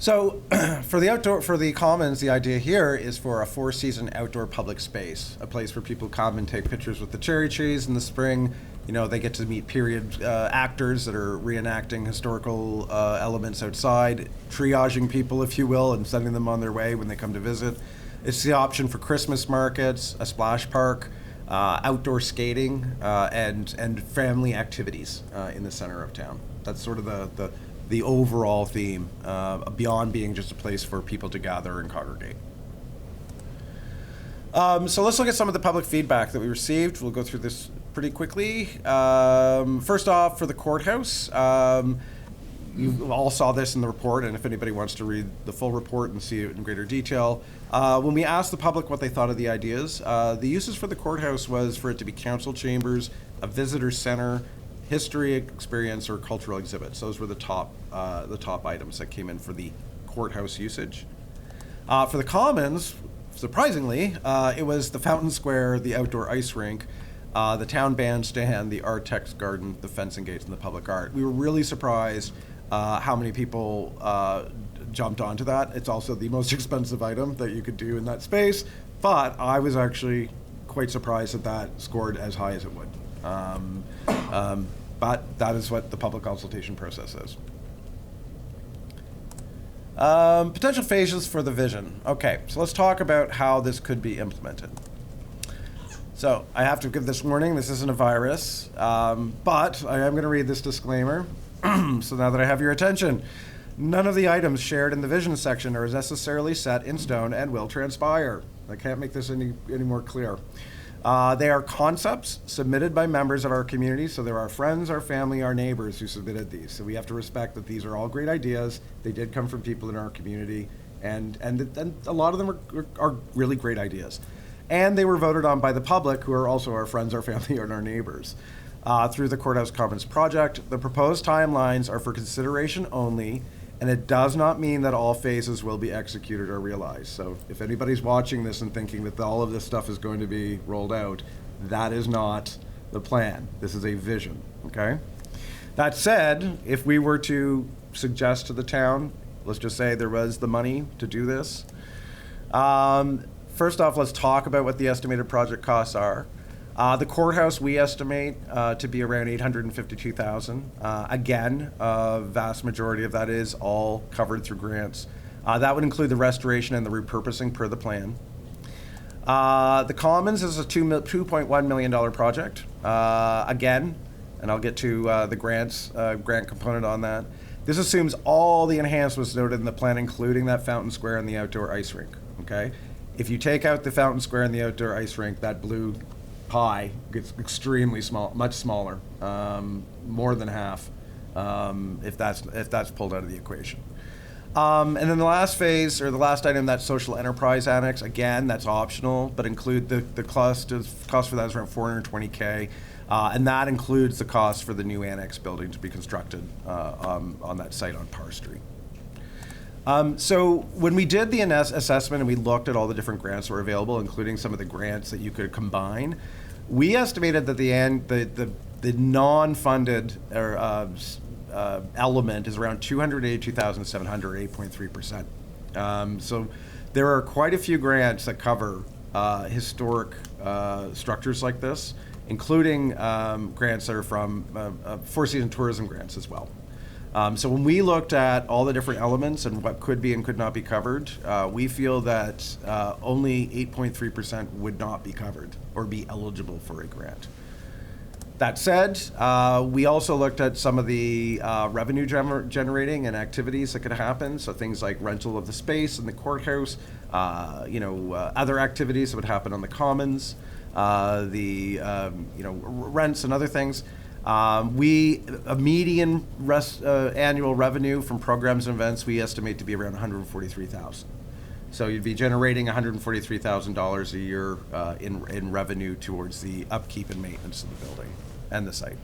So for the commons, the idea here is for a 4-season outdoor public space, a place where people come and take pictures with the cherry trees in the spring. They get to meet period actors that are reenacting historical elements outside, triaging people, if you will, and sending them on their way when they come to visit. It's the option for Christmas markets, a splash park, outdoor skating, and family activities in the center of town. That's sort of the overall theme, beyond being just a place for people to gather and congregate. So let's look at some of the public feedback that we received. We'll go through this pretty quickly. First off, for the courthouse, you all saw this in the report, and if anybody wants to read the full report and see it in greater detail, when we asked the public what they thought of the ideas, the uses for the courthouse was for it to be council chambers, a visitor center, history experience, or cultural exhibits. Those were the top items that came in for the courthouse usage. For the commons, surprisingly, it was the Fountain Square, the outdoor ice rink, the town bandstand, the Artex Garden, the fencing gates, and the public art. We were really surprised how many people jumped onto that. It's also the most expensive item that you could do in that space, but I was actually quite surprised that that scored as high as it would. But that is what the public consultation process is. Potential phases for the vision. Okay, so let's talk about how this could be implemented. So I have to give this warning, this isn't a virus, but I am going to read this disclaimer. So now that I have your attention, none of the items shared in the vision section are necessarily set in stone and will transpire. I can't make this any more clear. They are concepts submitted by members of our community, so there are friends, our family, our neighbors who submitted these. So we have to respect that these are all great ideas. They did come from people in our community, and a lot of them are really great ideas. And they were voted on by the public, who are also our friends, our family, and our neighbors. Through the Courthouse Commons project, the proposed timelines are for consideration only, and it does not mean that all phases will be executed or realized. So if anybody's watching this and thinking that all of this stuff is going to be rolled out, that is not the plan. This is a vision, okay? That said, if we were to suggest to the town, let's just say there was the money to do this. First off, let's talk about what the estimated project costs are. The courthouse we estimate to be around $852,000. Again, a vast majority of that is all covered through grants. That would include the restoration and the repurposing per the plan. The Commons is a $2.1 million project. Again, and I'll get to the grant component on that. This assumes all the enhancements noted in the plan, including that Fountain Square and the outdoor ice rink. Okay, if you take out the Fountain Square and the outdoor ice rink, that blue pie gets extremely small, much smaller, more than half, if that's pulled out of the equation. And then the last phase, or the last item, that social enterprise annex. Again, that's optional, but include the cost for that is around $420K, and that includes the cost for the new annex building to be constructed on that site on Parr Street. So when we did the assessment and we looked at all the different grants that were available, including some of the grants that you could combine, we estimated that the non-funded element is around $282,700, 8.3%. So there are quite a few grants that cover historic structures like this, including grants that are from Four Seasons tourism grants as well. So when we looked at all the different elements and what could be and could not be covered, we feel that only 8.3% would not be covered or be eligible for a grant. That said, we also looked at some of the revenue generating and activities that could happen. So things like rental of the space in the courthouse, other activities that would happen on the commons, rents and other things. A median annual revenue from programs and events we estimate to be around $143,000. So you'd be generating $143,000 a year in revenue towards the upkeep and maintenance of the building and the site.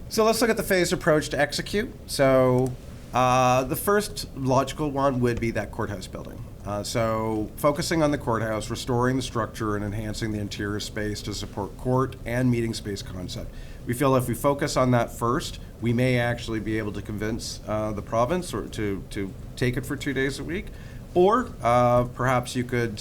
So let's look at the phased approach to execute. So the first logical one would be that courthouse building. So focusing on the courthouse, restoring the structure and enhancing the interior space to support court and meeting space concept. We feel if we focus on that first, we may actually be able to convince the province or to take it for 2 days a week, or perhaps you could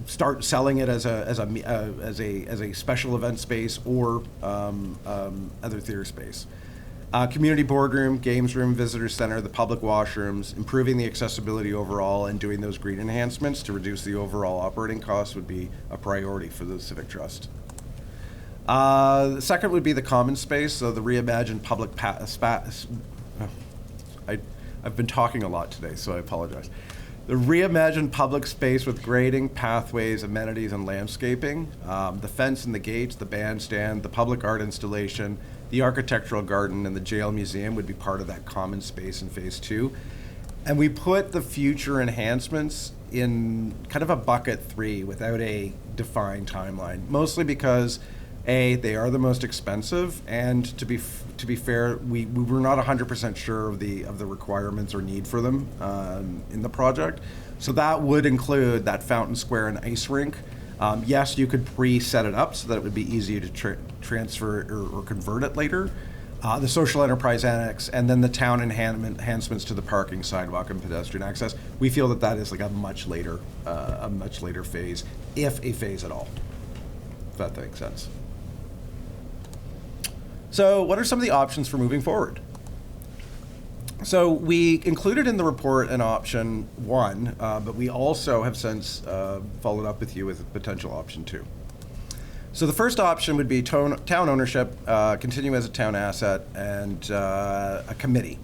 start selling it as a special event space or other theater space. Community boardroom, games room, visitor center, the public washrooms, improving the accessibility overall and doing those green enhancements to reduce the overall operating costs would be a priority for the Civic Trust. The second would be the common space, so the reimagined public I've been talking a lot today, so I apologize. The reimagined public space with grading, pathways, amenities, and landscaping, the fence and the gates, the bandstand, the public art installation, the architectural garden, and the jail museum would be part of that common space in phase 2. And we put the future enhancements in kind of a bucket 3 without a defined timeline, mostly because They are the most expensive, and to be fair, we were not 100% sure of the requirements or need for them in the project. So that would include that Fountain Square and ice rink. Yes, you could pre-set it up so that it would be easy to transfer or convert it later. The social enterprise annex, and then the town enhancements to the parking, sidewalk, and pedestrian access. We feel that is like a much later phase, if a phase at all. If that makes sense. So what are some of the options for moving forward? So we included in the report an option 1, but we also have since followed up with you with a potential option 2. So the first option would be town ownership, continue as a town asset, and a committee.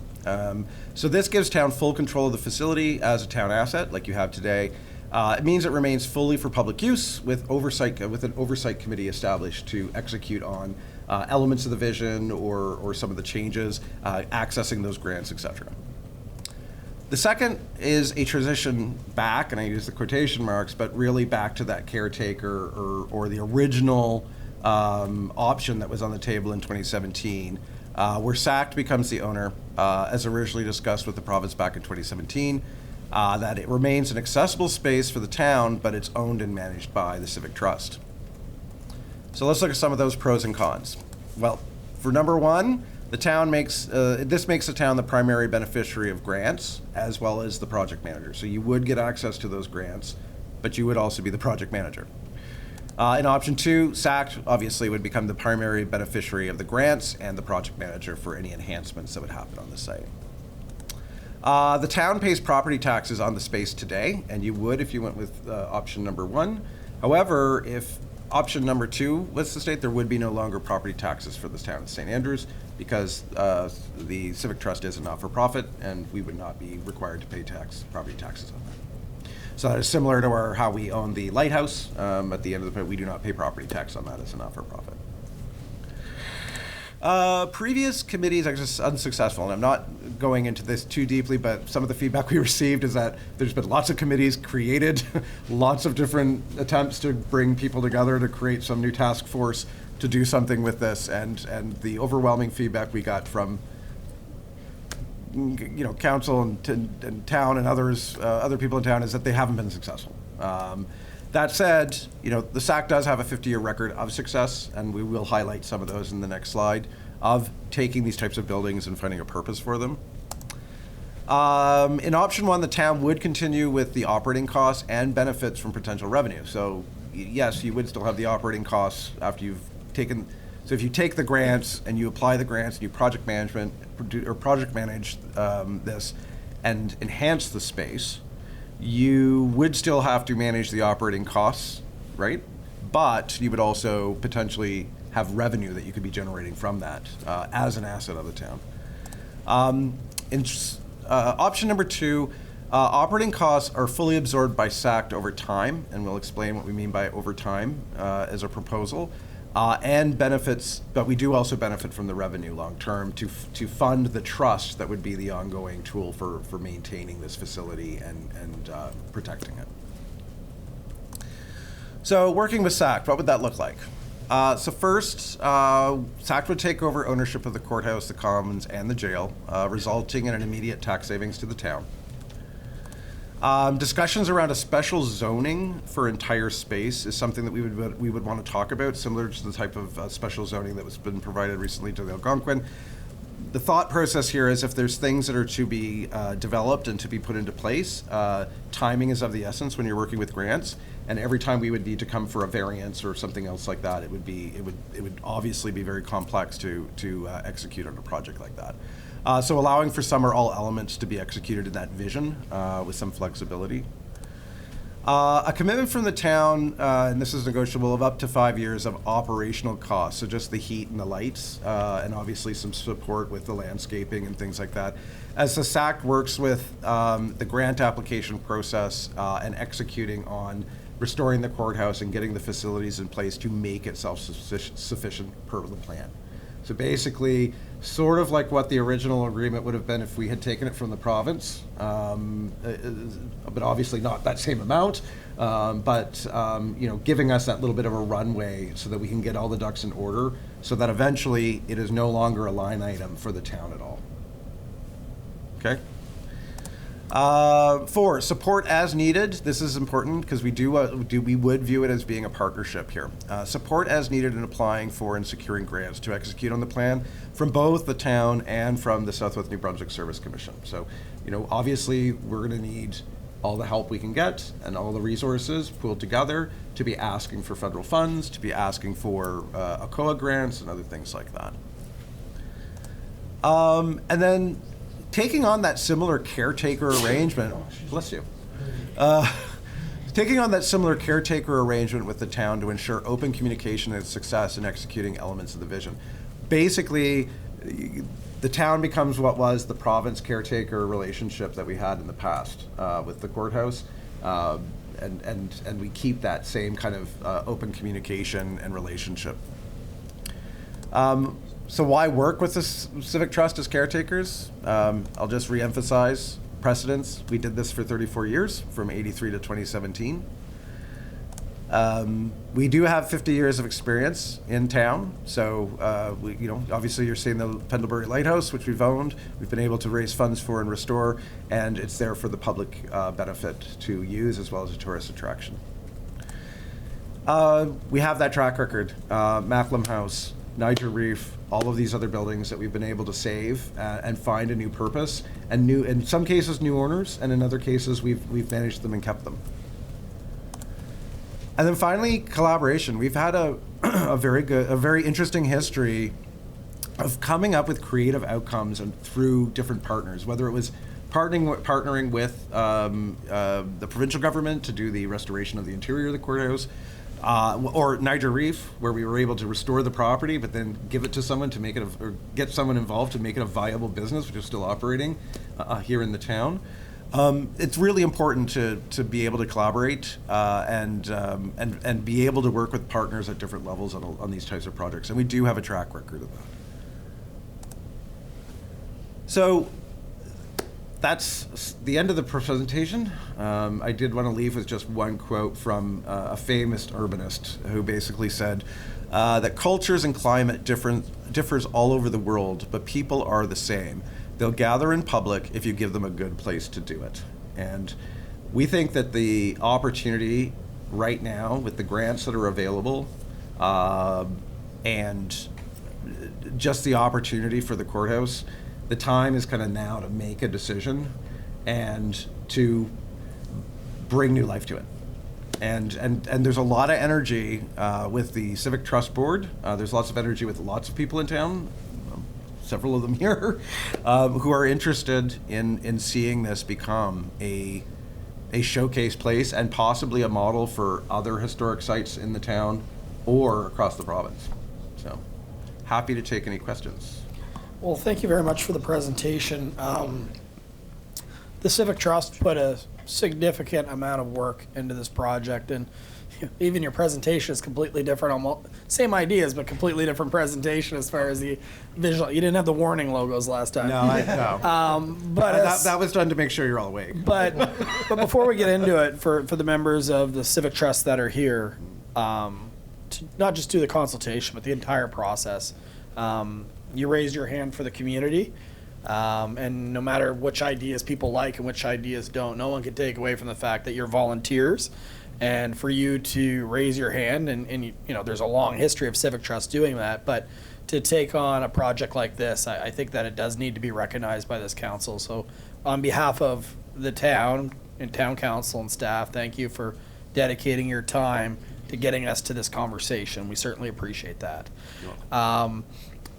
So this gives town full control of the facility as a town asset, like you have today. It means it remains fully for public use with an oversight committee established to execute on elements of the vision or some of the changes, accessing those grants, etc. The second is a transition back, and I use the quotation marks, but really back to that caretaker or the original option that was on the table in 2017, where SACT becomes the owner, as originally discussed with the province back in 2017, that it remains an accessible space for the town, but it's owned and managed by the Civic Trust. So let's look at some of those pros and cons. Well, for number 1, the town this makes the town the primary beneficiary of grants as well as the project manager. So you would get access to those grants, but you would also be the project manager. In option 2, SACT obviously would become the primary beneficiary of the grants and the project manager for any enhancements that would happen on the site. The town pays property taxes on the space today, and you would if you went with option number 1. However, if option number 2 was to state, there would be no longer property taxes for the town of St. Andrews because the Civic Trust is a not-for-profit, and we would not be required to pay property taxes on that. So that is similar to how we own the lighthouse. At the end of the day, we do not pay property tax on that as a not-for-profit. Previous committees are just unsuccessful, and I'm not going into this too deeply, but some of the feedback we received is that there's been lots of committees created, lots of different attempts to bring people together to create some new task force to do something with this, and the overwhelming feedback we got from council and town and other people in town is that they haven't been successful. That said, the SAC does have a 50-year record of success, and we will highlight some of those in the next slide, of taking these types of buildings and finding a purpose for them. In option 1, the town would continue with the operating costs and benefits from potential revenue. So yes, you would still have the operating costs after you've taken. So if you take the grants and you apply the grants and you project manage this and enhance the space, you would still have to manage the operating costs, right? But you would also potentially have revenue that you could be generating from that as an asset of the town. Option number 2, operating costs are fully absorbed by SACT over time, and we'll explain what we mean by over time as a proposal, and benefits, but we do also benefit from the revenue long term to fund the trust that would be the ongoing tool for maintaining this facility and protecting it. So working with SACT, what would that look like? So first, SACT would take over ownership of the courthouse, the commons, and the jail, resulting in an immediate tax savings to the town. Discussions around a special zoning for entire space is something that we would want to talk about, similar to the type of special zoning that was been provided recently to the Algonquin. The thought process here is if there's things that are to be developed and to be put into place, timing is of the essence when you're working with grants. And every time we would need to come for a variance or something else like that, it would obviously be very complex to execute on a project like that. So allowing for some or all elements to be executed in that vision with some flexibility. A commitment from the town, and this is negotiable, of up to 5 years of operational costs, so just the heat and the lights, and obviously some support with the landscaping and things like that. As the SAC works with the grant application process and executing on restoring the courthouse and getting the facilities in place to make it self-sufficient per the plan. So basically, sort of like what the original agreement would have been if we had taken it from the province, but obviously not that same amount, but giving us that little bit of a runway so that we can get all the ducks in order, so that eventually it is no longer a line item for the town at all. Okay? 4, support as needed. This is important because we would view it as being a partnership here. Support as needed in applying for and securing grants to execute on the plan from both the town and from the Southwest New Brunswick Service Commission. So, obviously we're going to need all the help we can get and all the resources pooled together to be asking for federal funds, to be asking for ACOA grants and other things like that. And then taking on that similar caretaker arrangement, bless you, taking on that similar caretaker arrangement with the town to ensure open communication and success in executing elements of the vision. Basically, the town becomes what was the province caretaker relationship that we had in the past with the courthouse, and we keep that same kind of open communication and relationship. So why work with the Civic Trust as caretakers? I'll just reemphasize precedents. We did this for 34 years, from 83 to 2017. We do have 50 years of experience in town. So, obviously you're seeing the Pendlebury Lighthouse, which we've owned. We've been able to raise funds for and restore, and it's there for the public benefit to use as well as a tourist attraction. We have that track record. Macklem House, Niger Reef, all of these other buildings that we've been able to save and find a new purpose, and in some cases new owners, and in other cases we've managed them and kept them. And then finally, collaboration. We've had a very interesting history of coming up with creative outcomes and through different partners, whether it was partnering with the provincial government to do the restoration of the interior of the courthouse, or Niger Reef, where we were able to restore the property, but then give it to someone to make it, or get someone involved to make it a viable business, which is still operating here in the town. It's really important to be able to collaborate and be able to work with partners at different levels on these types of projects, and we do have a track record of that. So that's the end of the presentation. I did want to leave with just one quote from a famous urbanist who basically said that cultures and climate differs all over the world, but people are the same. They'll gather in public if you give them a good place to do it. And we think that the opportunity right now with the grants that are available and just the opportunity for the courthouse, the time is kind of now to make a decision and to bring new life to it. And there's a lot of energy with the Civic Trust Board. There's lots of energy with lots of people in town, several of them here, who are interested in seeing this become a showcase place and possibly a model for other historic sites in the town or across the province. So happy to take any questions. Well, thank you very much for the presentation. The Civic Trust put a significant amount of work into this project, and even your presentation is completely different. Almost same ideas, but completely different presentation as far as the visual. You didn't have the warning logos last time. No. But that was done to make sure you're all awake. But before we get into it, for the members of the Civic Trust that are here, to not just do the consultation, but the entire process. You raised your hand for the community, and no matter which ideas people like and which ideas don't, no one can take away from the fact that you're volunteers. And for you to raise your hand, and there's a long history of Civic Trust doing that, but to take on a project like this, I think that it does need to be recognized by this council. So on behalf of the town and town council and staff, thank you for dedicating your time to getting us to this conversation. We certainly appreciate that.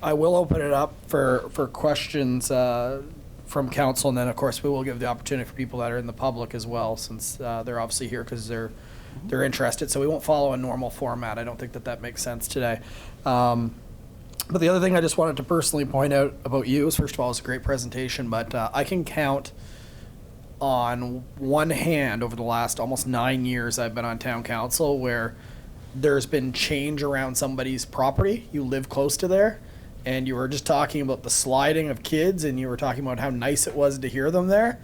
I will open it up for questions from council, and then of course we will give the opportunity for people that are in the public as well, since they're obviously here because they're interested. So we won't follow a normal format. I don't think that makes sense today. But the other thing I just wanted to personally point out about you is, first of all, it's a great presentation, but I can count on one hand over the last almost 9 years I've been on town council where there's been change around somebody's property. You live close to there, and you were just talking about the sliding of kids, and you were talking about how nice it was to hear them there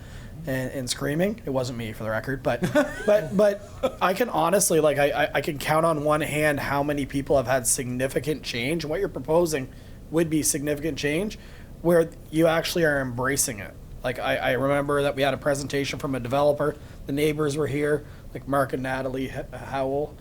and screaming. It wasn't me, for the record, but I can honestly, like, I can count on one hand how many people have had significant change. And what you're proposing would be significant change where you actually are embracing it. Like, I remember that we had a presentation from a developer. The neighbors were here, like Mark and Natalie Howell.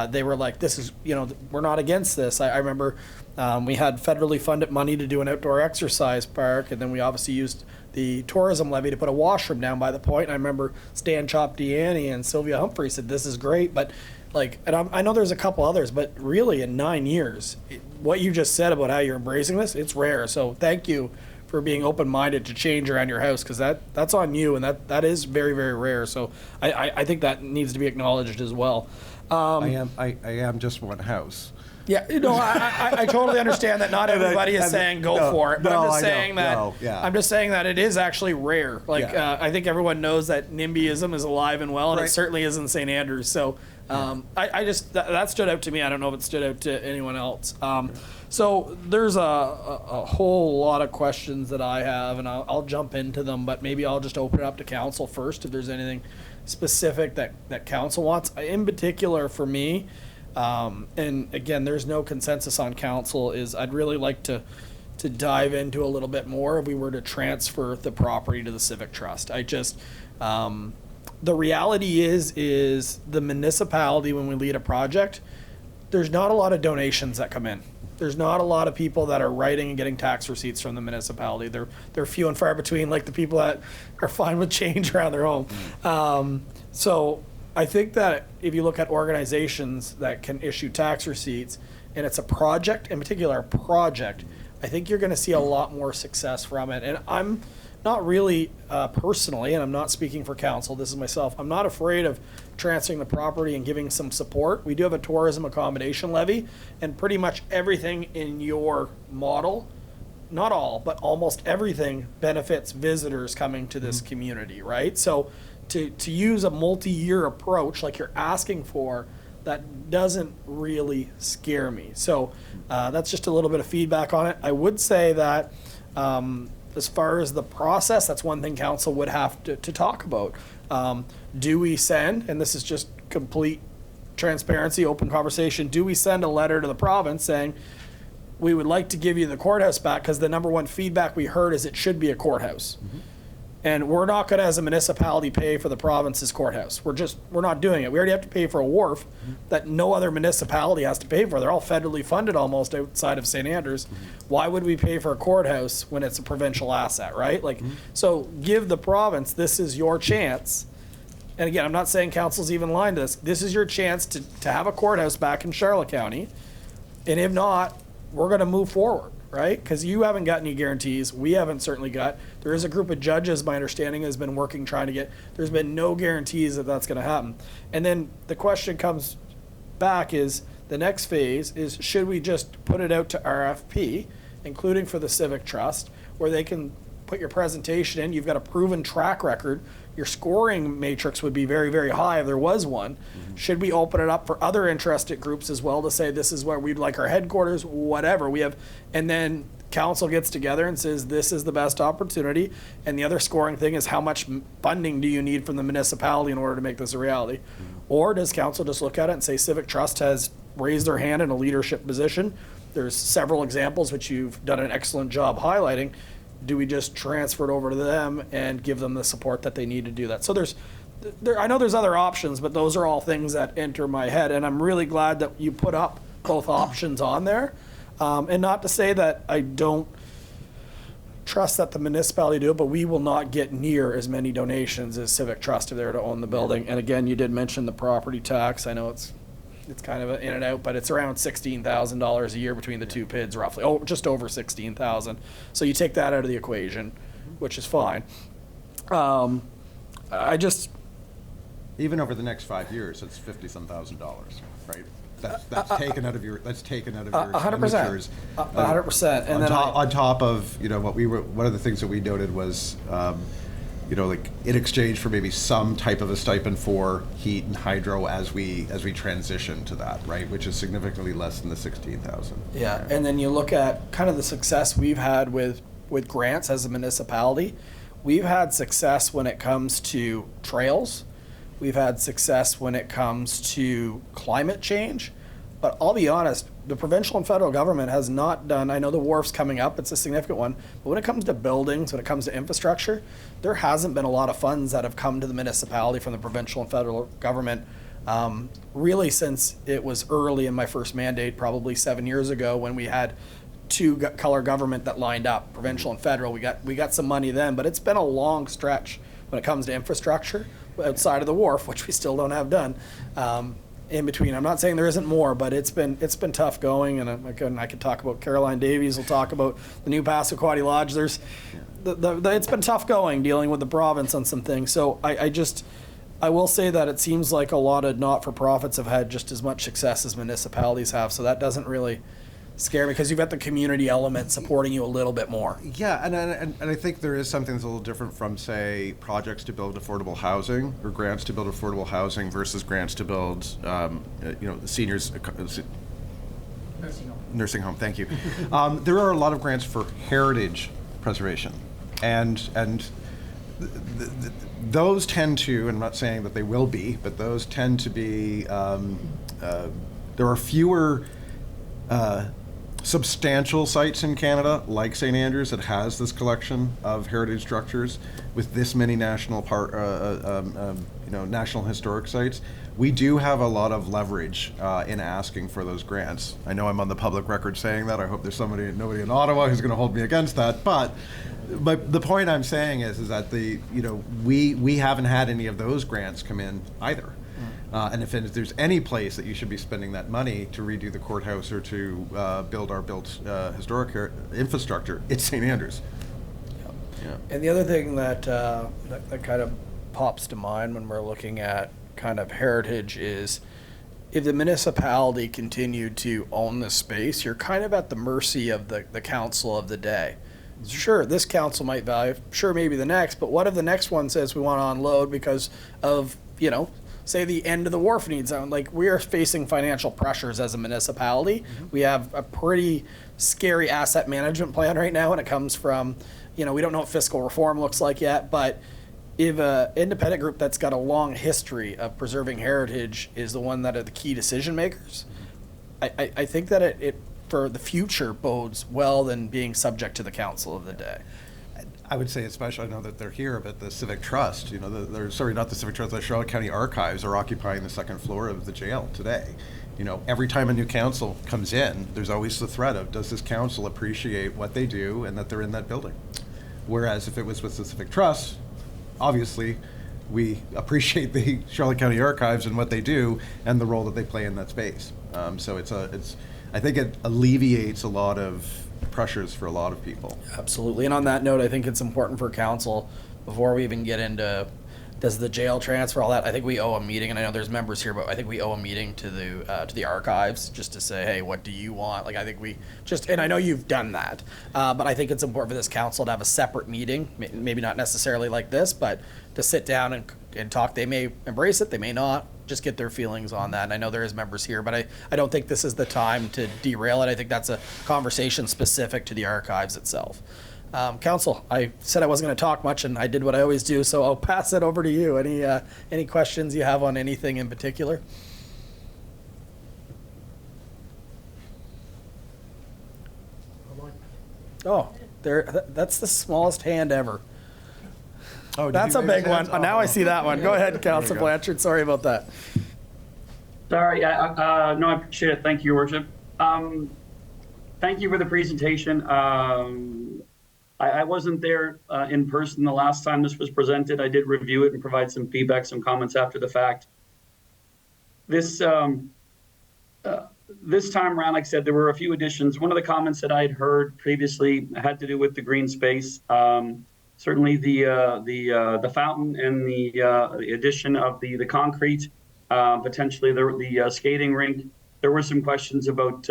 They were like, this is, we're not against this. I remember we had federally funded money to do an outdoor exercise park, and then we obviously used the tourism levy to put a washroom down by the point. And I remember Stan Chop-Deanny and Sylvia Humphrey said, this is great, but like, and I know there's a couple others, but really in 9 years, what you just said about how you're embracing this, it's rare. So thank you for being open-minded to change around your house, because that's on you, and that is very, very rare. So I think that needs to be acknowledged as well. I am just one house. Yeah, I totally understand that not everybody is saying go for it, but I'm just saying I'm just saying that it is actually rare. Like, I think everyone knows that NIMBYism is alive and well, and it certainly is in St. Andrews. So I just that stood out to me. I don't know if it stood out to anyone else. So there's a whole lot of questions that I have, and I'll jump into them, but maybe I'll just open it up to council first if there's anything specific that council wants. In particular for me, and again, there's no consensus on council, is I'd really like to dive into a little bit more if we were to transfer the property to the Civic Trust. I just, the reality is the municipality, when we lead a project, there's not a lot of donations that come in. There's not a lot of people that are writing and getting tax receipts from the municipality. They're few and far between, like the people that are fine with change around their home. So I think that if you look at organizations that can issue tax receipts, and it's a project, in particular a project, I think you're going to see a lot more success from it. And I'm not really personally, and I'm not speaking for council, this is myself, I'm not afraid of transferring the property and giving some support. We do have a tourism accommodation levy, and pretty much everything in your model, not all, but almost everything benefits visitors coming to this community, right? So to use a multi-year approach like you're asking for, that doesn't really scare me. So that's just a little bit of feedback on it. I would say that as far as the process, that's one thing council would have to talk about. Do we send, and this is just complete transparency, open conversation, do we send a letter to the province saying, we would like to give you the courthouse back, because the number one feedback we heard is it should be a courthouse. And we're not gonna, as a municipality, pay for the province's courthouse. We're not doing it. We already have to pay for a wharf that no other municipality has to pay for. They're all federally funded almost outside of St. Andrews. Why would we pay for a courthouse when it's a provincial asset, right? Like, so give the province, this is your chance. And again, I'm not saying council's even lying to this. This is your chance to have a courthouse back in Charlotte County. And if not, we're gonna move forward, right? Because you haven't got any guarantees. We haven't certainly got. There is a group of judges, my understanding, has been working, trying to get, there's been no guarantees that that's gonna happen. And then the question comes back is, the next phase is, should we just put it out to RFP, including for the Civic Trust, where they can put your presentation in, you've got a proven track record, your scoring matrix would be very, very high if there was one. Should we open it up for other interested groups as well to say, this is where we'd like our headquarters, whatever we have, and then council gets together and says, this is the best opportunity, and the other scoring thing is, how much funding do you need from the municipality in order to make this a reality? Or does council just look at it and say, Civic Trust has raised their hand in a leadership position? There's several examples which you've done an excellent job highlighting. Do we just transfer it over to them and give them the support that they need to do that? So I know there's other options, but those are all things that enter my head, and I'm really glad that you put up both options on there. And not to say that I don't trust that the municipality do it, but we will not get near as many donations as Civic Trust if they were to own the building. And again, you did mention the property tax. I know it's kind of in and out, but it's around $16,000 a year between the two PIDs, roughly. Oh, just over 16,000. So you take that out of the equation, which is fine. I just, Even over the next 5 years, it's $50-some thousand, right? That's taken out of your 100%. expenditures. 100%. And On top of, one of the things that we noted was you know, like in exchange for maybe some type of a stipend for heat and hydro as we transition to that, right? Which is significantly less than the 16,000. Yeah, and then you look at kind of the success we've had with grants as a municipality. We've had success when it comes to trails. We've had success when it comes to climate change. But I'll be honest, the provincial and federal government has not done, I know the wharf's coming up, it's a significant one, but when it comes to buildings, when it comes to infrastructure, there hasn't been a lot of funds that have come to the municipality from the provincial and federal government really since it was early in my first mandate, probably 7 years ago, when we had two color government that lined up, provincial and federal. We got some money then, but it's been a long stretch when it comes to infrastructure outside of the wharf, which we still don't have done. In between, I'm not saying there isn't more, but it's been tough going, and I could talk about Caroline Davies. We'll talk about the new Peskotomuhkati Lodge. It's been tough going dealing with the province on some things. So I will say that it seems like a lot of not-for-profits have had just as much success as municipalities have. So that doesn't really scare me, because you've got the community element supporting you a little bit more. Yeah, and I think there is something that's a little different from, say, projects to build affordable housing or grants to build affordable housing versus grants to build, seniors. Nursing home. Thank you. There are a lot of grants for heritage preservation, and those tend to, and I'm not saying that they will be, but those tend to be. There are fewer. Substantial sites in Canada, like St. Andrews, that has this collection of heritage structures with this many national national historic sites. We do have a lot of leverage in asking for those grants. I know I'm on the public record saying that. I hope there's nobody in Ottawa who's going to hold me against that. But the point I'm saying is that we haven't had any of those grants come in either. And if there's any place that you should be spending that money to redo the courthouse or to build our historic infrastructure, it's St. Andrews. Yeah. And the other thing that kind of pops to mind when we're looking at kind of heritage is, if the municipality continued to own the space, you're kind of at the mercy of the council of the day. Sure, this council might value, sure, maybe the next, but what if the next one says we want to unload because of, say the end of the wharf needs on? Like, we are facing financial pressures as a municipality. Mm-hmm. We have a pretty scary asset management plan right now when it comes from, we don't know what fiscal reform looks like yet, but if an independent group that's got a long history of preserving heritage is the one that are the key decision makers, I think that it for the future bodes well than being subject to the council of the day. I would say, especially, I know that they're here, but the Civic Trust, not the Civic Trust, the Charlotte County Archives are occupying the second floor of the jail today. Every time a new council comes in, there's always the threat of, does this council appreciate what they do and that they're in that building? Whereas if it was with the Civic Trust, obviously, we appreciate the Charlotte County Archives and what they do and the role that they play in that space. So I think it alleviates a lot of pressures for a lot of people. Absolutely. And on that note, I think it's important for council, before we even get into does the jail transfer, all that, I think we owe a meeting, and I know there's members here, but I think we owe a meeting to the archives just to say, hey, what do you want? Like, I think we just, and I know you've done that, but I think it's important for this council to have a separate meeting, maybe not necessarily like this, but to sit down and talk. They may embrace it, they may not, just get their feelings on that. And I know there is members here, but I don't think this is the time to derail it. I think that's a conversation specific to the archives itself. Council, I said I wasn't going to talk much, and I did what I always do, so I'll pass it over to you. Any questions you have on anything in particular? Oh, that's the smallest hand ever. Oh, that's a big one. Now I see that one. Go ahead, Councillor Blanchard. Sorry about that. Sorry. No, I appreciate it. Thank you, Your Worship. Thank you for the presentation. I wasn't there in person the last time this was presented. I did review it and provide some feedback, some comments after the fact. This time around, like I said, there were a few additions. One of the comments that I had heard previously had to do with the green space. Certainly the fountain and the addition of the concrete, potentially the skating rink. There were some questions about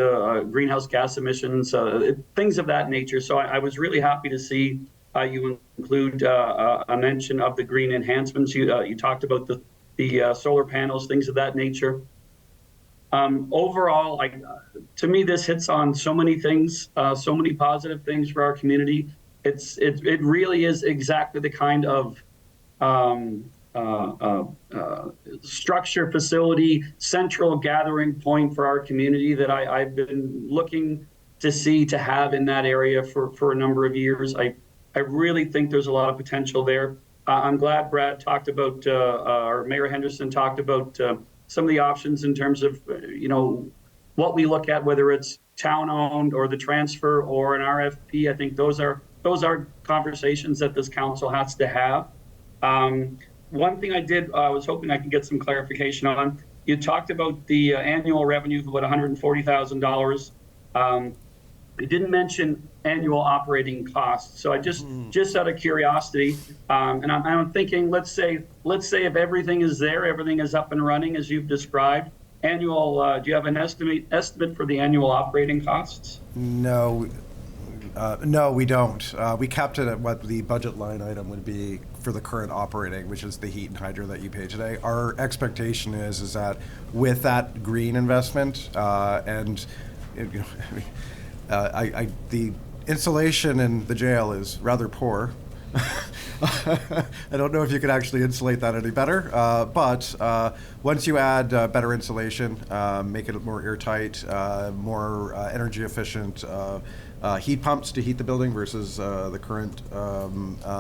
greenhouse gas emissions, things of that nature. So I was really happy to see You include a mention of the green enhancements. You talked about the solar panels, things of that nature. Overall, to me, this hits on so many things, so many positive things for our community. It really is exactly the kind of structure, facility, central gathering point for our community that I've been looking to have in that area for a number of years. I really think there's a lot of potential there. I'm glad Brad talked about, or Mayor Henderson talked about some of the options in terms of, what we look at, whether it's town-owned or the transfer or an RFP. I think those are conversations that this council has to have. One thing I was hoping I could get some clarification on. You talked about the annual revenue of about $140,000. You didn't mention annual operating costs. So I just out of curiosity, and I'm thinking, let's say if everything is there, everything is up and running as you've described, annual, do you have an estimate for the annual operating costs? No, we don't. We kept it at what the budget line item would be for the current operating, which is the heat and hydro that you pay today. Our expectation is that with that green investment and the insulation in the jail is rather poor. I don't know if you could actually insulate that any better, but once you add better insulation, make it more airtight, more energy efficient heat pumps to heat the building versus the current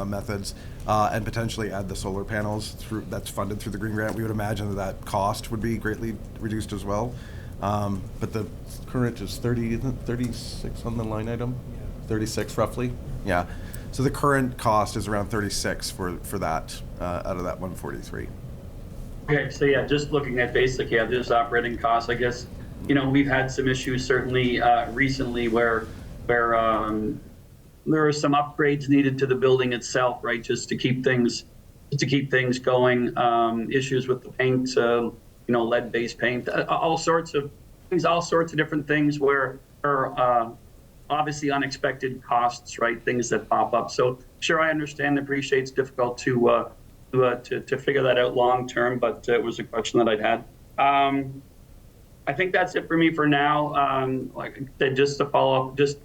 methods, and potentially add the solar panels that's funded through the Green Grant, we would imagine that cost would be greatly reduced as well. But the current is 36 on the line item? 36 roughly? Yeah. So the current cost is around 36 for that out of that 143. Okay, so yeah, just looking at basic, just operating costs. I guess we've had some issues certainly recently where there are some upgrades needed to the building itself, right? Just to keep things going. Issues with the paint, lead-based paint, all sorts of different things where are obviously unexpected costs, right? Things that pop up. So sure, I understand and appreciate it's difficult to figure that out long term, but it was a question that I'd had. I think that's it for me for now. Just to follow up, just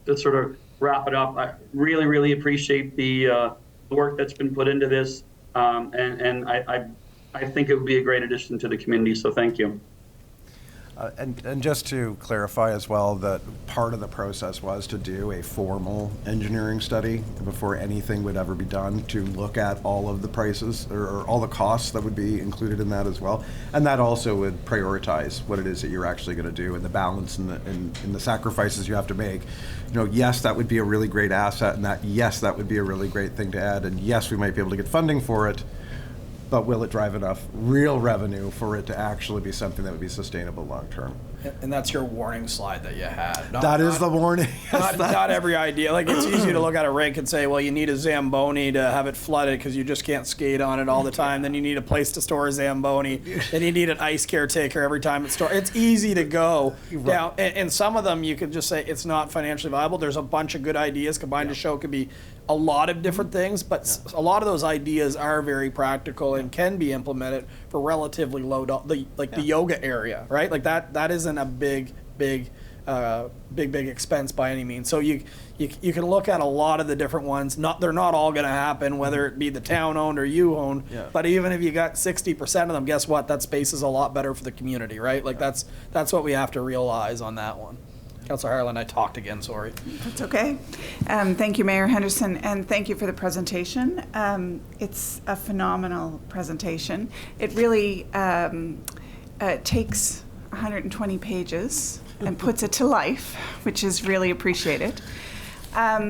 to sort of wrap it up, I really, really appreciate the work that's been put into this, and I think it would be a great addition to the community. So thank you. And just to clarify as well, that part of the process was to do a formal engineering study before anything would ever be done, to look at all of the prices or all the costs that would be included in that as well. And that also would prioritize what it is that you're actually going to do and the balance and the sacrifices you have to make. Yes, that would be a really great asset, and that would be a really great thing to add. And yes, we might be able to get funding for it. But will it drive enough real revenue for it to actually be something that would be sustainable long term? And that's your warning slide that you had. That is the warning. Not every idea. It's easy to look at a rink and say, well, you need a Zamboni to have it flooded because you just can't skate on it all the time. Then you need a place to store a Zamboni. Then you need an ice caretaker every time it's stored. It's easy to go down. And some of them you could just say it's not financially viable. There's a bunch of good ideas combined to show it could be a lot of different things, but a lot of those ideas are very practical and can be implemented for relatively low, the yoga area, right? That isn't a big expense by any means. So you can look at a lot of the different ones. They're not all going to happen, whether it be the town owned or you owned. Yeah. But even if you got 60% of them, guess what? That space is a lot better for the community, right? That's what we have to realize on that one. Councillor Harlan, I talked again, sorry. That's okay. Thank you, Mayor Henderson, and thank you for the presentation. It's a phenomenal presentation. It really takes 120 pages and puts it to life, which is really appreciated. I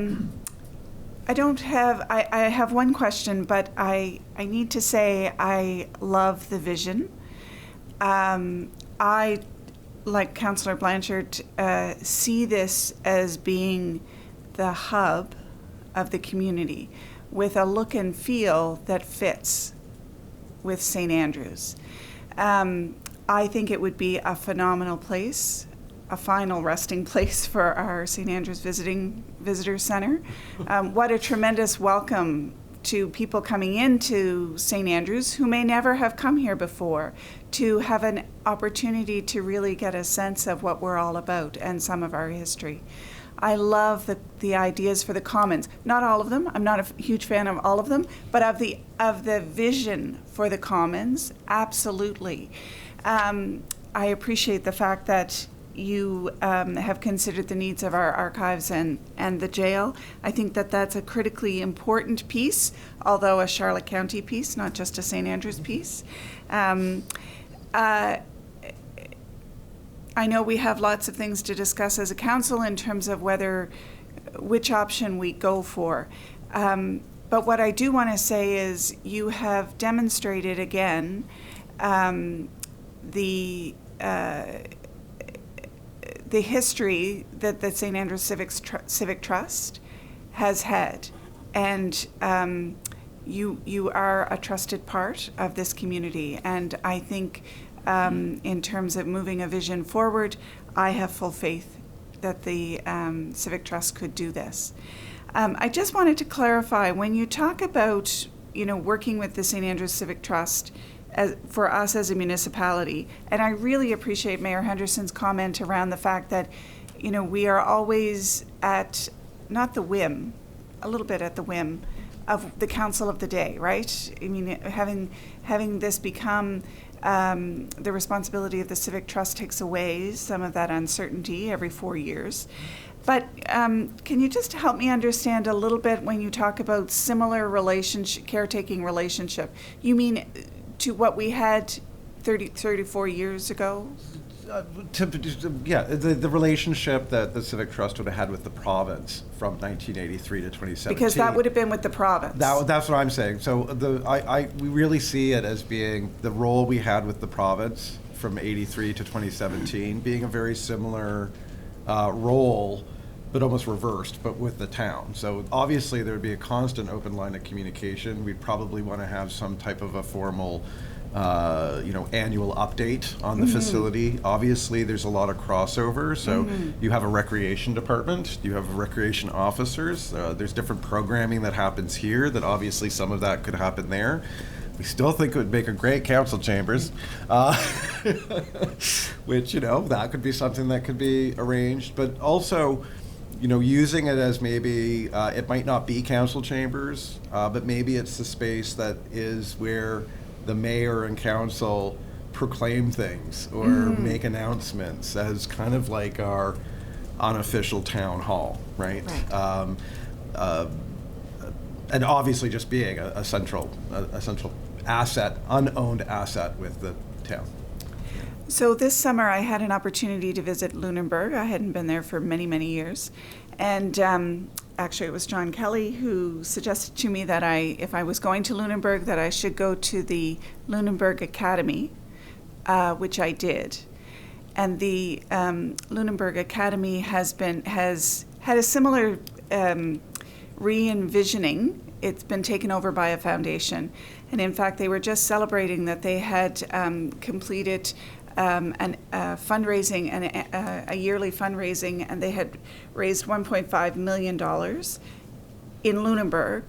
have one question, but I need to say I love the vision. I, like Councillor Blanchard, see this as being the hub of the community with a look and feel that fits with St. Andrews. I think it would be a phenomenal place a final resting place for our St. Andrews Visitor Center. What a tremendous welcome to people coming into St. Andrews who may never have come here before, to have an opportunity to really get a sense of what we're all about and some of our history. I love the ideas for the commons. Not all of them. I'm not a huge fan of all of them, but of the vision for the commons, absolutely. I appreciate the fact that you have considered the needs of our archives and the jail. I think that that's a critically important piece, although a Charlotte County piece, not just a St. Andrews piece. I know we have lots of things to discuss as a council in terms of which option we go for. But what I do want to say is you have demonstrated again the history that the St. Andrews Civic Trust has had, and you are a trusted part of this community. And I think in terms of moving a vision forward, I have full faith that the Civic Trust could do this. I just wanted to clarify, when you talk about working with the St. Andrews Civic Trust, for us as a municipality, and I really appreciate Mayor Henderson's comment around the fact that, we are always at, not the whim, a little bit at the whim of the council of the day, right? I mean, having this become the responsibility of the Civic Trust takes away some of that uncertainty every 4 years. But can you just help me understand a little bit when you talk about similar caretaking relationship? You mean to what we had 34 years ago? The relationship that the Civic Trust would have had with the province from 1983 to 2017. Because that would have been with the province. That's what I'm saying. So we really see it as being the role we had with the province from 83 to 2017 being a very similar role, but almost reversed, but with the town. So obviously there would be a constant open line of communication. We'd probably want to have some type of a formal annual update on the facility. Obviously there's a lot of crossover. So you have a recreation department, you have recreation officers, there's different programming that happens here that obviously some of that could happen there. We still think it would make a great council chambers, which, that could be something that could be arranged. But also, using it as maybe, it might not be council chambers, but maybe it's the space that is where the mayor and council proclaim things or make announcements as kind of like our unofficial town hall, right? And obviously just being a central asset, unowned asset with the town. So this summer I had an opportunity to visit Lunenburg. I hadn't been there for many, many years. And actually it was John Kelly who suggested to me that if I was going to Lunenburg, that I should go to the Lunenburg Academy, which I did. And the Lunenburg Academy has had a similar re-envisioning. It's been taken over by a foundation. And in fact, they were just celebrating that they had completed fundraising and a yearly fundraising, and they had raised $1.5 million in Lunenburg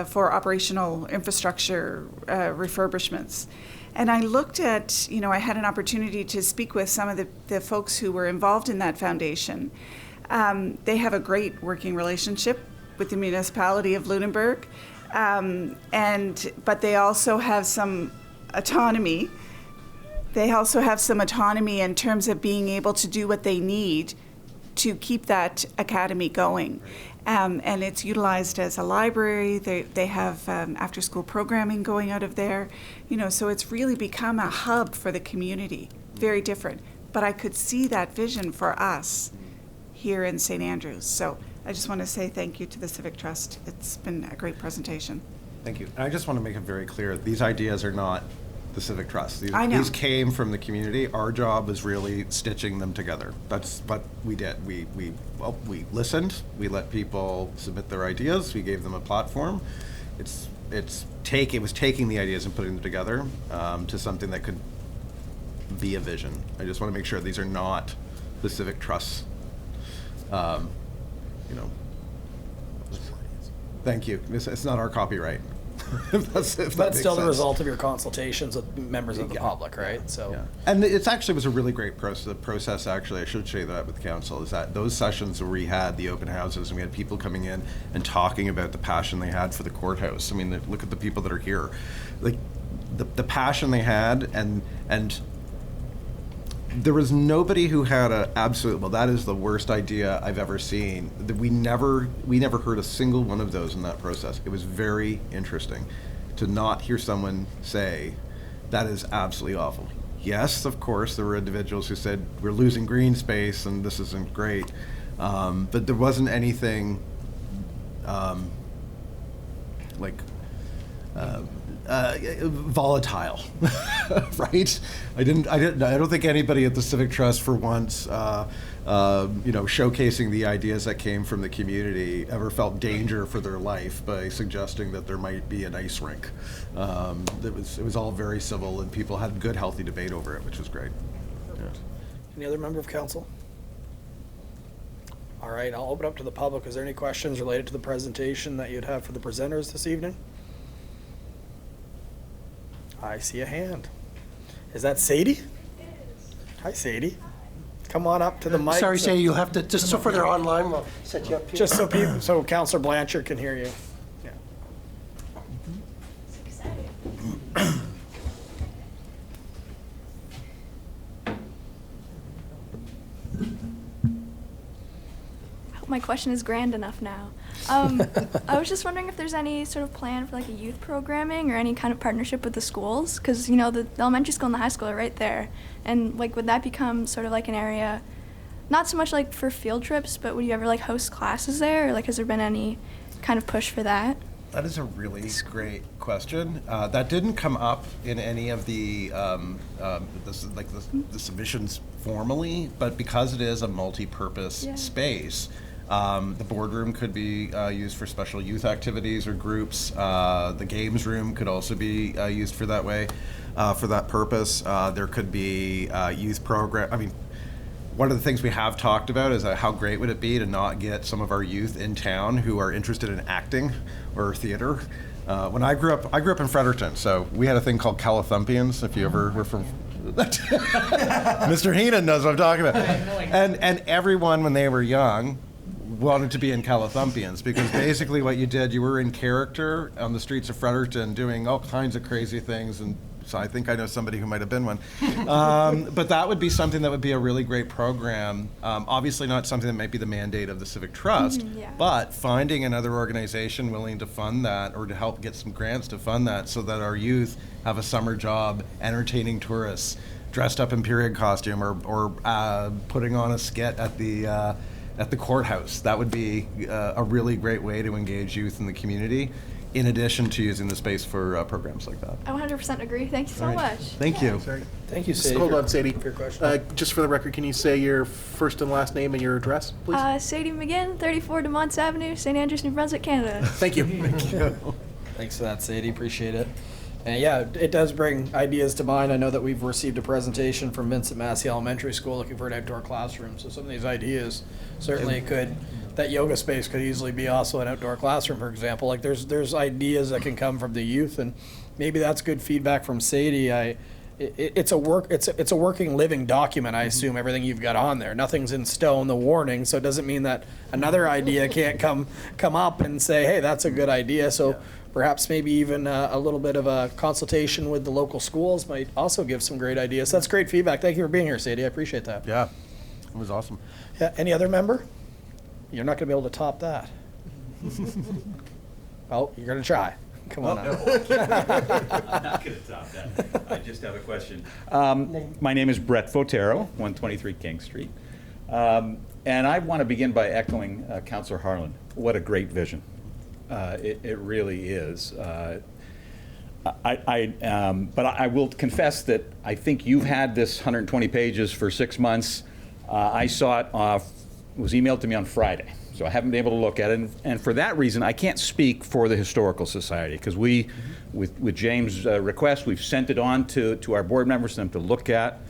for operational infrastructure refurbishments. And I looked at, I had an opportunity to speak with some of the folks who were involved in that foundation. They have a great working relationship with the municipality of Lunenburg, but they also have some autonomy. They also have some autonomy in terms of being able to do what they need to keep that academy going. And it's utilized as a library. They have after-school programming going out of there. So it's really become a hub for the community. Very different. But I could see that vision for us here in St. Andrews. So I just want to say thank you to the Civic Trust. It's been a great presentation. Thank you. And I just want to make it very clear, these ideas are not the Civic Trust. These came from the community. Our job was really stitching them together. That's what we did. We listened. We let people submit their ideas. We gave them a platform. It was taking the ideas and putting them together to something that could be a vision. I just want to make sure these are not the Civic Trust's, you know. Thank you. It's not our copyright. If that That's makes still the sense. result of your consultations with members of the public, right? So. Yeah. And it's actually was a really great process, actually. I should say that with the council, is that those sessions where we had the open houses and we had people coming in and talking about the passion they had for the courthouse. I mean, look at the people that are here. Like, the passion they had, and there was nobody who had a absolute, well, that is the worst idea I've ever seen. We never heard a single one of those in that process. It was very interesting to not hear someone say, that is absolutely awful. Yes, of course, there were individuals who said, we're losing green space and this isn't great. But there wasn't anything volatile, right? I don't think anybody at the Civic Trust for once, showcasing the ideas that came from the community ever felt danger for their life by suggesting that there might be an ice rink. It was all very civil, and people had good, healthy debate over it, which was great. Yeah. Any other member of council? All right, I'll open up to the public. Is there any questions related to the presentation that you'd have for the presenters this evening? I see a hand. Is that Sadie? It is. Hi, Sadie. Come on up to the mic. Sorry, Sadie, you'll have to, just so for their online, we'll set you up here. Just so Councillor Blanchard can hear you. Yeah. It's exciting. I hope my question is grand enough now. I was just wondering if there's any sort of plan for like a youth programming or any kind of partnership with the schools, because the elementary school and the high school are right there, and like would that become sort of like an area, not so much like for field trips, but would you ever like host classes there, or like has there been any kind of push for that? That is a really great question. That didn't come up in any of the submissions formally, but because it is a multi-purpose space, the boardroom could be used for special youth activities or groups. The games room could also be used for that way, for that purpose. There could be youth program. I mean, one of the things we have talked about is how great would it be to not get some of our youth in town who are interested in acting or theater. When I grew up in Fredericton, so we had a thing called Calathumpians, if you ever were from... Mr. Heenan knows what I'm talking about. And everyone, when they were young, wanted to be in Calathumpians, because basically what you did, you were in character on the streets of Fredericton doing all kinds of crazy things, and so I think I know somebody who might have been one. But that would be something that would be a really great program. Obviously not something that might be the mandate of the Civic Trust, but finding another organization willing to fund that or to help get some grants to fund that so that our youth have a summer job entertaining tourists, dressed up in period costume or putting on a skit at the courthouse. That would be a really great way to engage youth in the community, in addition to using the space for programs like that. I 100% agree. Thank you so much. Thank you. Sorry. Thank you, Sadie. Hold on, Sadie. For your question. Just for the record, can you say your first and last name and your address, please? Sadie McGinn, 34 de Monts Avenue, St. Andrews, New Brunswick, Canada. Thank you. Thanks for that, Sadie. Appreciate it. And yeah, it does bring ideas to mind. I know that we've received a presentation from Vincent Massey Elementary School looking for an outdoor classroom. So some of these ideas certainly that yoga space could easily be also an outdoor classroom, for example. Like there's ideas that can come from the youth, and maybe that's good feedback from Sadie. It's a working, living document. I assume everything you've got on there. Nothing's in stone. The warning, so it doesn't mean that another idea can't come up and say, hey, that's a good idea. So perhaps maybe even a little bit of a consultation with the local schools might also give some great ideas. So that's great feedback. Thank you for being here, Sadie. I appreciate that. Yeah, it was awesome. Yeah. Any other member? You're not going to be able to top that. Oh, you're going to try. Come on No, up. I'm not going to top that. I just have a question. My name is Brett Fotero, 123 King Street. And I want to begin by echoing Councillor Harlan. What a great vision. It really is. But I will confess that I think you've had this 120 pages for 6 months. I saw it, was emailed to me on Friday, so I haven't been able to look at it. And for that reason, I can't speak for the Historical Society, because we, with James' request, we've sent it on to our board members for them to look at.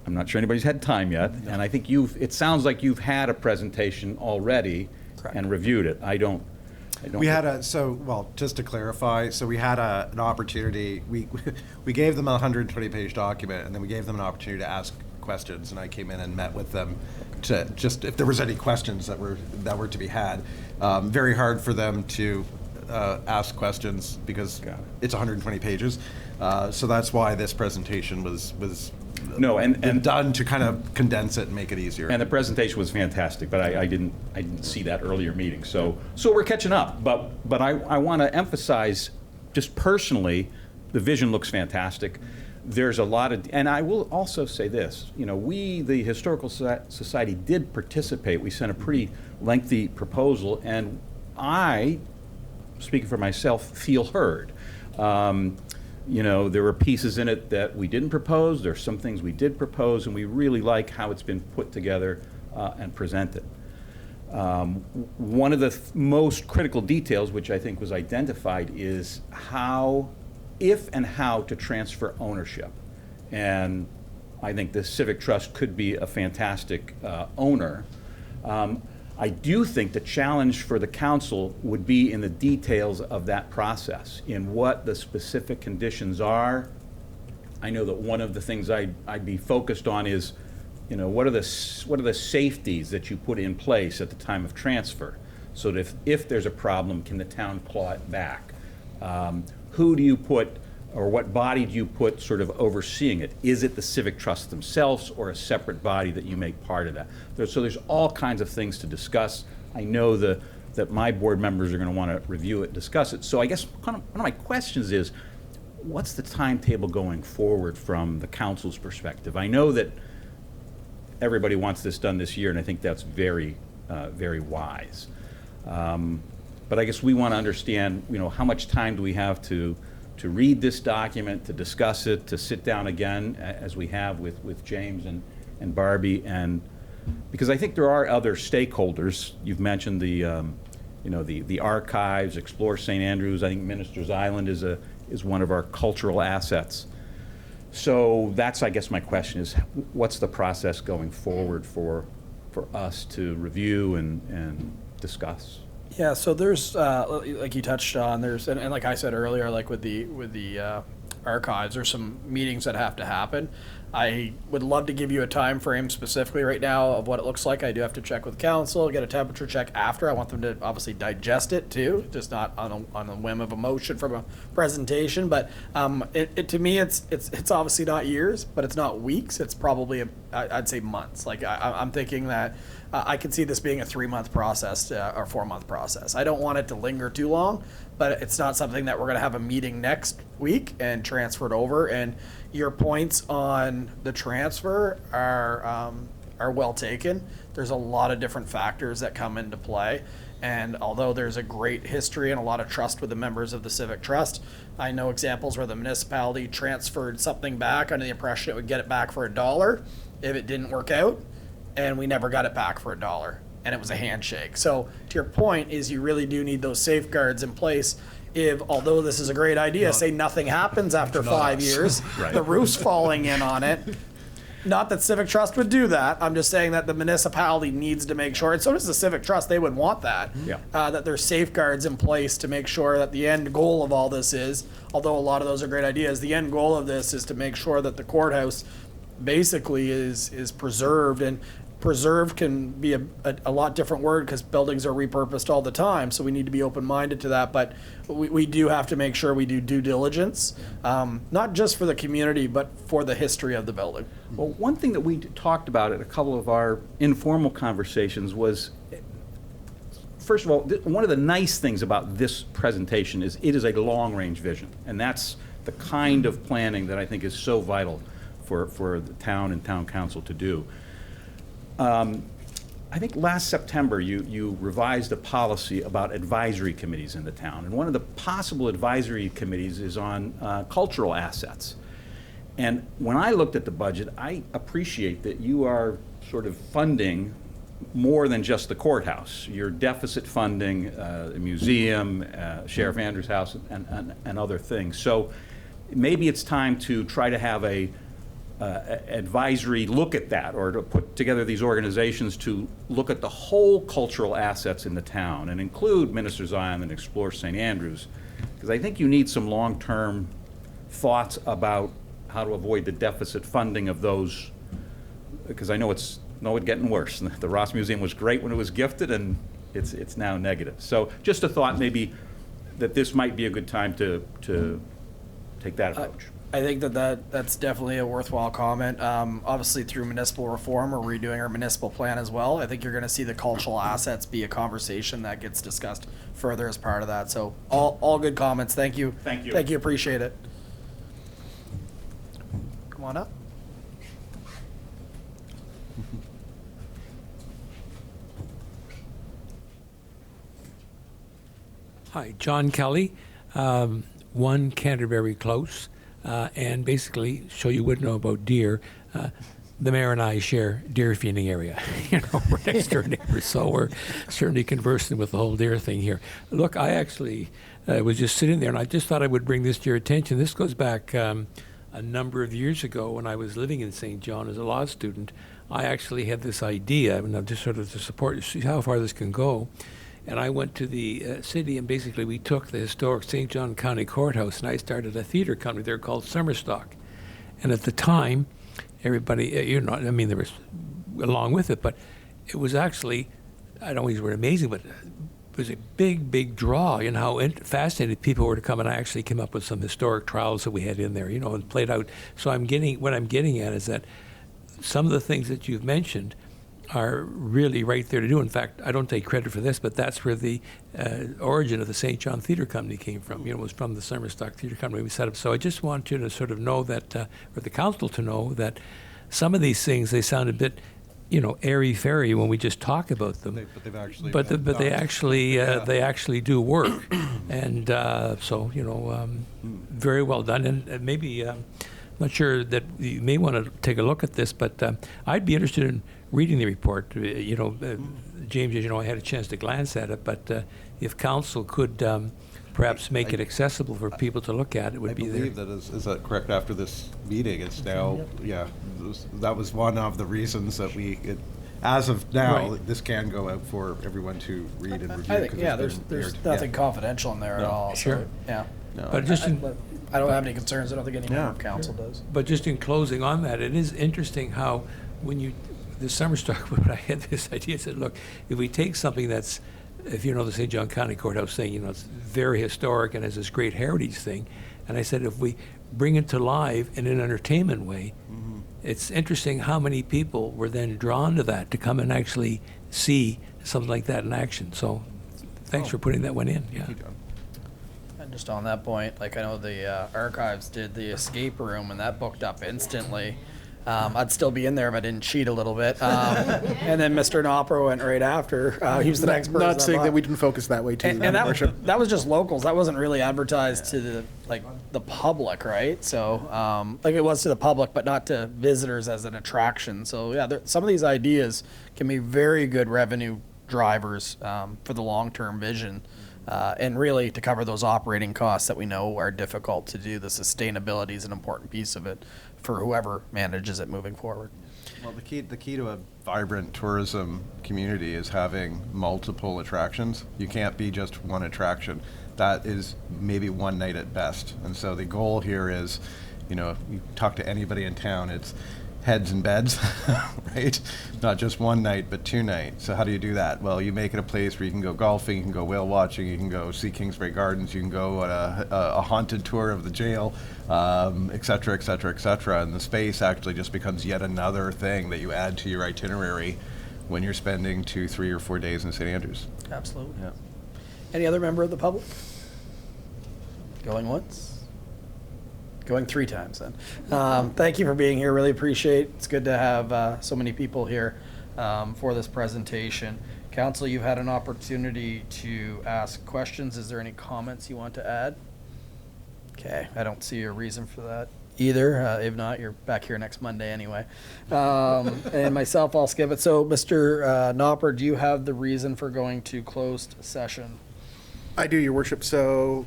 I'm not sure anybody's had time yet, and I think it sounds like you've had a presentation already and reviewed it. I don't. We had well, just to clarify, so we had an opportunity, we gave them a 120-page document, and then we gave them an opportunity to ask questions, and I came in and met with them to just, if there was any questions that were to be had. Very hard for them to ask questions because it's 120 pages. So that's why this presentation was done to kind of condense it and make it easier. And the presentation was fantastic, but I didn't see that earlier meeting. So we're catching up. But I want to emphasize, just personally, the vision looks fantastic. There's a lot of, and I will also say this, we, the Historical Society, did participate. We sent a pretty lengthy proposal, and I, speaking for myself, feel heard. There were pieces in it that we didn't propose. There's some things we did propose, and we really like how it's been put together and presented. One of the most critical details, which I think was identified, is if and how to transfer ownership. And I think the Civic Trust could be a fantastic owner. I do think the challenge for the council would be in the details of that process, in what the specific conditions are. I know that one of the things I'd be focused on is, what are the safeties that you put in place at the time of transfer, so that if there's a problem, can the town claw it back? Who do you put, or what body do you put sort of overseeing it? Is it the Civic Trust themselves, or a separate body that you make part of that? So there's all kinds of things to discuss. I know that my board members are going to want to review it, discuss it. So I guess one of my questions is, what's the timetable going forward from the council's perspective? I know that everybody wants this done this year, and I think that's very, very wise. But I guess we want to understand, how much time do we have to read this document, to discuss it, to sit down again, as we have with James and Barbie, and because I think there are other stakeholders. You've mentioned the archives, Explore St. Andrews. I think Minister's Island is one of our cultural assets. So that's, I guess, my question is, what's the process going forward for us to review and discuss? Yeah, so there's, like you touched on, and like I said earlier, like with the archives, there's some meetings that have to happen. I would love to give you a time frame specifically right now of what it looks like. I do have to check with council, get a temperature check after. I want them to obviously digest it too, just not on a whim of emotion from a presentation. But to me, it's obviously not years, but it's not weeks. It's probably I'd say months. Like I'm thinking that I could see this being a 3-month process or 4-month process. I don't want it to linger too long, but it's not something that we're going to have a meeting next week and transfer it over. And your points on the transfer are well taken. There's a lot of different factors that come into play. And although there's a great history and a lot of trust with the members of the Civic Trust, I know examples where the municipality transferred something back under the impression it would get it back for $1 if it didn't work out, and we never got it back for $1, and it was a handshake. So to your point is, you really do need those safeguards in place. If, although this is a great idea, say nothing happens after 5 years, the roof's falling in on it. Not that Civic Trust would do that. I'm just saying that the municipality needs to make sure, and so does the Civic Trust, they would want that, that there's safeguards in place to make sure that the end goal of all this is, although a lot of those are great ideas, the end goal of this is to make sure that the courthouse basically is preserved. And preserved can be a lot different word, because buildings are repurposed all the time, so we need to be open-minded to that. But we do have to make sure we do due diligence, not just for the community, but for the history of the building. Well, one thing that we talked about at a couple of our informal conversations was, first of all, one of the nice things about this presentation is it is a long-range vision, and that's the kind of planning that I think is so vital for the town and town council to do. I think last September you revised a policy about advisory committees in the town, and one of the possible advisory committees is on cultural assets. And when I looked at the budget, I appreciate that you are sort of funding more than just the courthouse. You're deficit funding the museum, Sheriff Andrews' house, and other things. So maybe it's time to try to have a advisory look at that, or to put together these organizations to look at the whole cultural assets in the town and include Minister's Island and Explore St. Andrews, because I think you need some long-term thoughts about how to avoid the deficit funding of those, because I know it's getting worse. The Ross Museum was great when it was gifted, and it's now negative. So just a thought maybe that this might be a good time to take that approach. I think that's definitely a worthwhile comment. Obviously, through municipal reform, we're redoing our municipal plan as well. I think you're going to see the cultural assets be a conversation that gets discussed further as part of that. So all good comments. Thank you. Thank you. Thank you. Appreciate it. Come on up. Hi, John Kelly, 1 Canterbury Close, and basically, so you would know about deer, the mayor and I share deer feeding area. You know, we're next door neighbors, so we're certainly conversing with the whole deer thing here. Look, I actually was just sitting there, and I just thought I would bring this to your attention. This goes back a number of years ago when I was living in St. John as a law student. I actually had this idea, and I'm just sort of to support, see how far this can go. And I went to the city, and basically we took the historic St. John County Courthouse, and I started a theater company there called Summerstock. And at the time, everybody, I mean, there was along with it, but it was actually, I don't use the word amazing, but it was a big, big draw, how fascinated people were to come. And I actually came up with some historic trials that we had in there, and played out. So what I'm getting at is that some of the things that you've mentioned are really right there to do. In fact, I don't take credit for this, but that's where the origin of the St. John Theatre Company came from. It was from the Summerstock Theatre Company we set up. So I just want you to sort of know that, or the council to know that some of these things, they sound a bit, airy-fairy when we just talk about them. But they've actually But been they done. actually they actually do work, and very well done. And maybe I'm not sure that you may want to take a look at this, but I'd be interested in reading the report. James, as you know, I had a chance to glance at it, but if council could perhaps make it accessible for people to look at, it would be there. I believe that is that correct? After this meeting, it's now, that was one of the reasons that as of now, Right. this can go out for everyone to read and review. I think, 'cause yeah, it's been there's aired. nothing confidential in there at No. all. Sure. So, yeah. No. But just in, I don't have any concerns. I don't think any member of Yeah. council does. But just in closing on that, it is interesting how when the Summerstock, when I had this idea, I said, look, if we take something that's, if you know the St. John County Courthouse thing, it's very historic and has this great heritage thing, and I said if we bring it to life in an entertainment way, it's interesting how many people were then drawn to that, to come and actually see something like that in action. So thanks for putting that one in, yeah. And just on that point, I know the archives did the escape room, and that booked up instantly. I'd still be in there if I didn't cheat a little bit. And then Mr. Knopper went right after. He was the next person. Not saying that we didn't focus that way too. And that was just locals. That wasn't really advertised to the public, right? So it was to the public, but not to visitors as an attraction. So yeah, some of these ideas can be very good revenue drivers for the long-term vision. And really to cover those operating costs that we know are difficult to do. The sustainability is an important piece of it for whoever manages it moving forward. Well, the key to a vibrant tourism community is having multiple attractions. You can't be just one attraction. That is maybe one night at best. And so the goal here is, you talk to anybody in town, it's heads and beds, right? Not just one night, but 2 nights. So how do you do that? Well, you make it a place where you can go golfing, you can go whale watching, you can go see Kingsbury Gardens, you can go on a haunted tour of the jail, et cetera, et cetera, et cetera. And the space actually just becomes yet another thing that you add to your itinerary when you're spending 2, 3, or 4 days in St. Andrews. Absolutely. Yeah. Any other member of the public? Going once? Going 3 times then. Thank you for being here. Really appreciate it. It's good to have so many people here for this presentation. Council, you've had an opportunity to ask questions. Is there any comments you want to add? Okay, I don't see a reason for that either. If not, you're back here next Monday anyway. And myself, I'll skip it. So, Mr. Knopper, do you have the reason for going to closed session? I do, Your Worship. So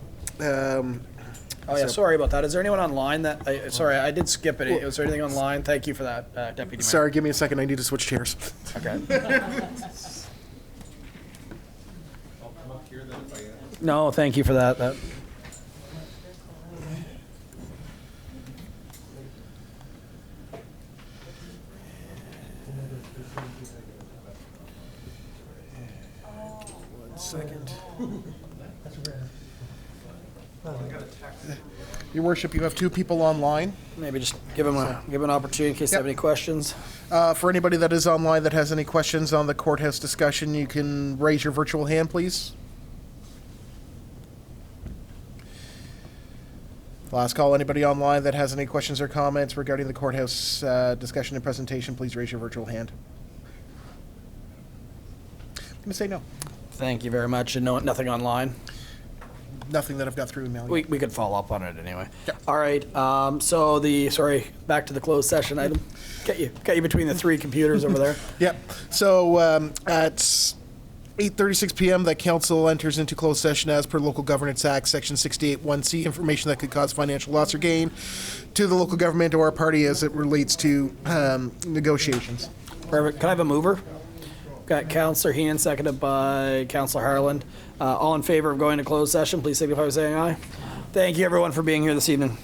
Oh, yeah, sorry about that. Is there anyone online that, sorry, I did skip it. Was there anything online? Thank you for that, Deputy Mayor. Sorry, give me a second. I need to switch chairs. Okay. No, thank you for that. Second. Your Worship, you have 2 people online. Maybe just give them an opportunity in case they have any questions. For anybody that is online that has any questions on the courthouse discussion, you can raise your virtual hand, please. Last call. Anybody online that has any questions or comments regarding the courthouse discussion and presentation, please raise your virtual hand. I'm going to say no. Thank you very much. And nothing online? Nothing that I've got through email. We could follow up on it anyway. Yeah. All right. Back to the closed session item. Get you between the 3 computers over there. Yep. So at 8:36 p.m., the council enters into closed session as per Local Governance Act, Section 68(1)(c), information that could cause financial loss or gain to the local government or a party as it relates to negotiations. Perfect. Can I have a mover? Got Councillor Heenan, seconded by Councillor Harland. All in favor of going to closed session, please signify by saying aye. Thank you, everyone, for being here this evening.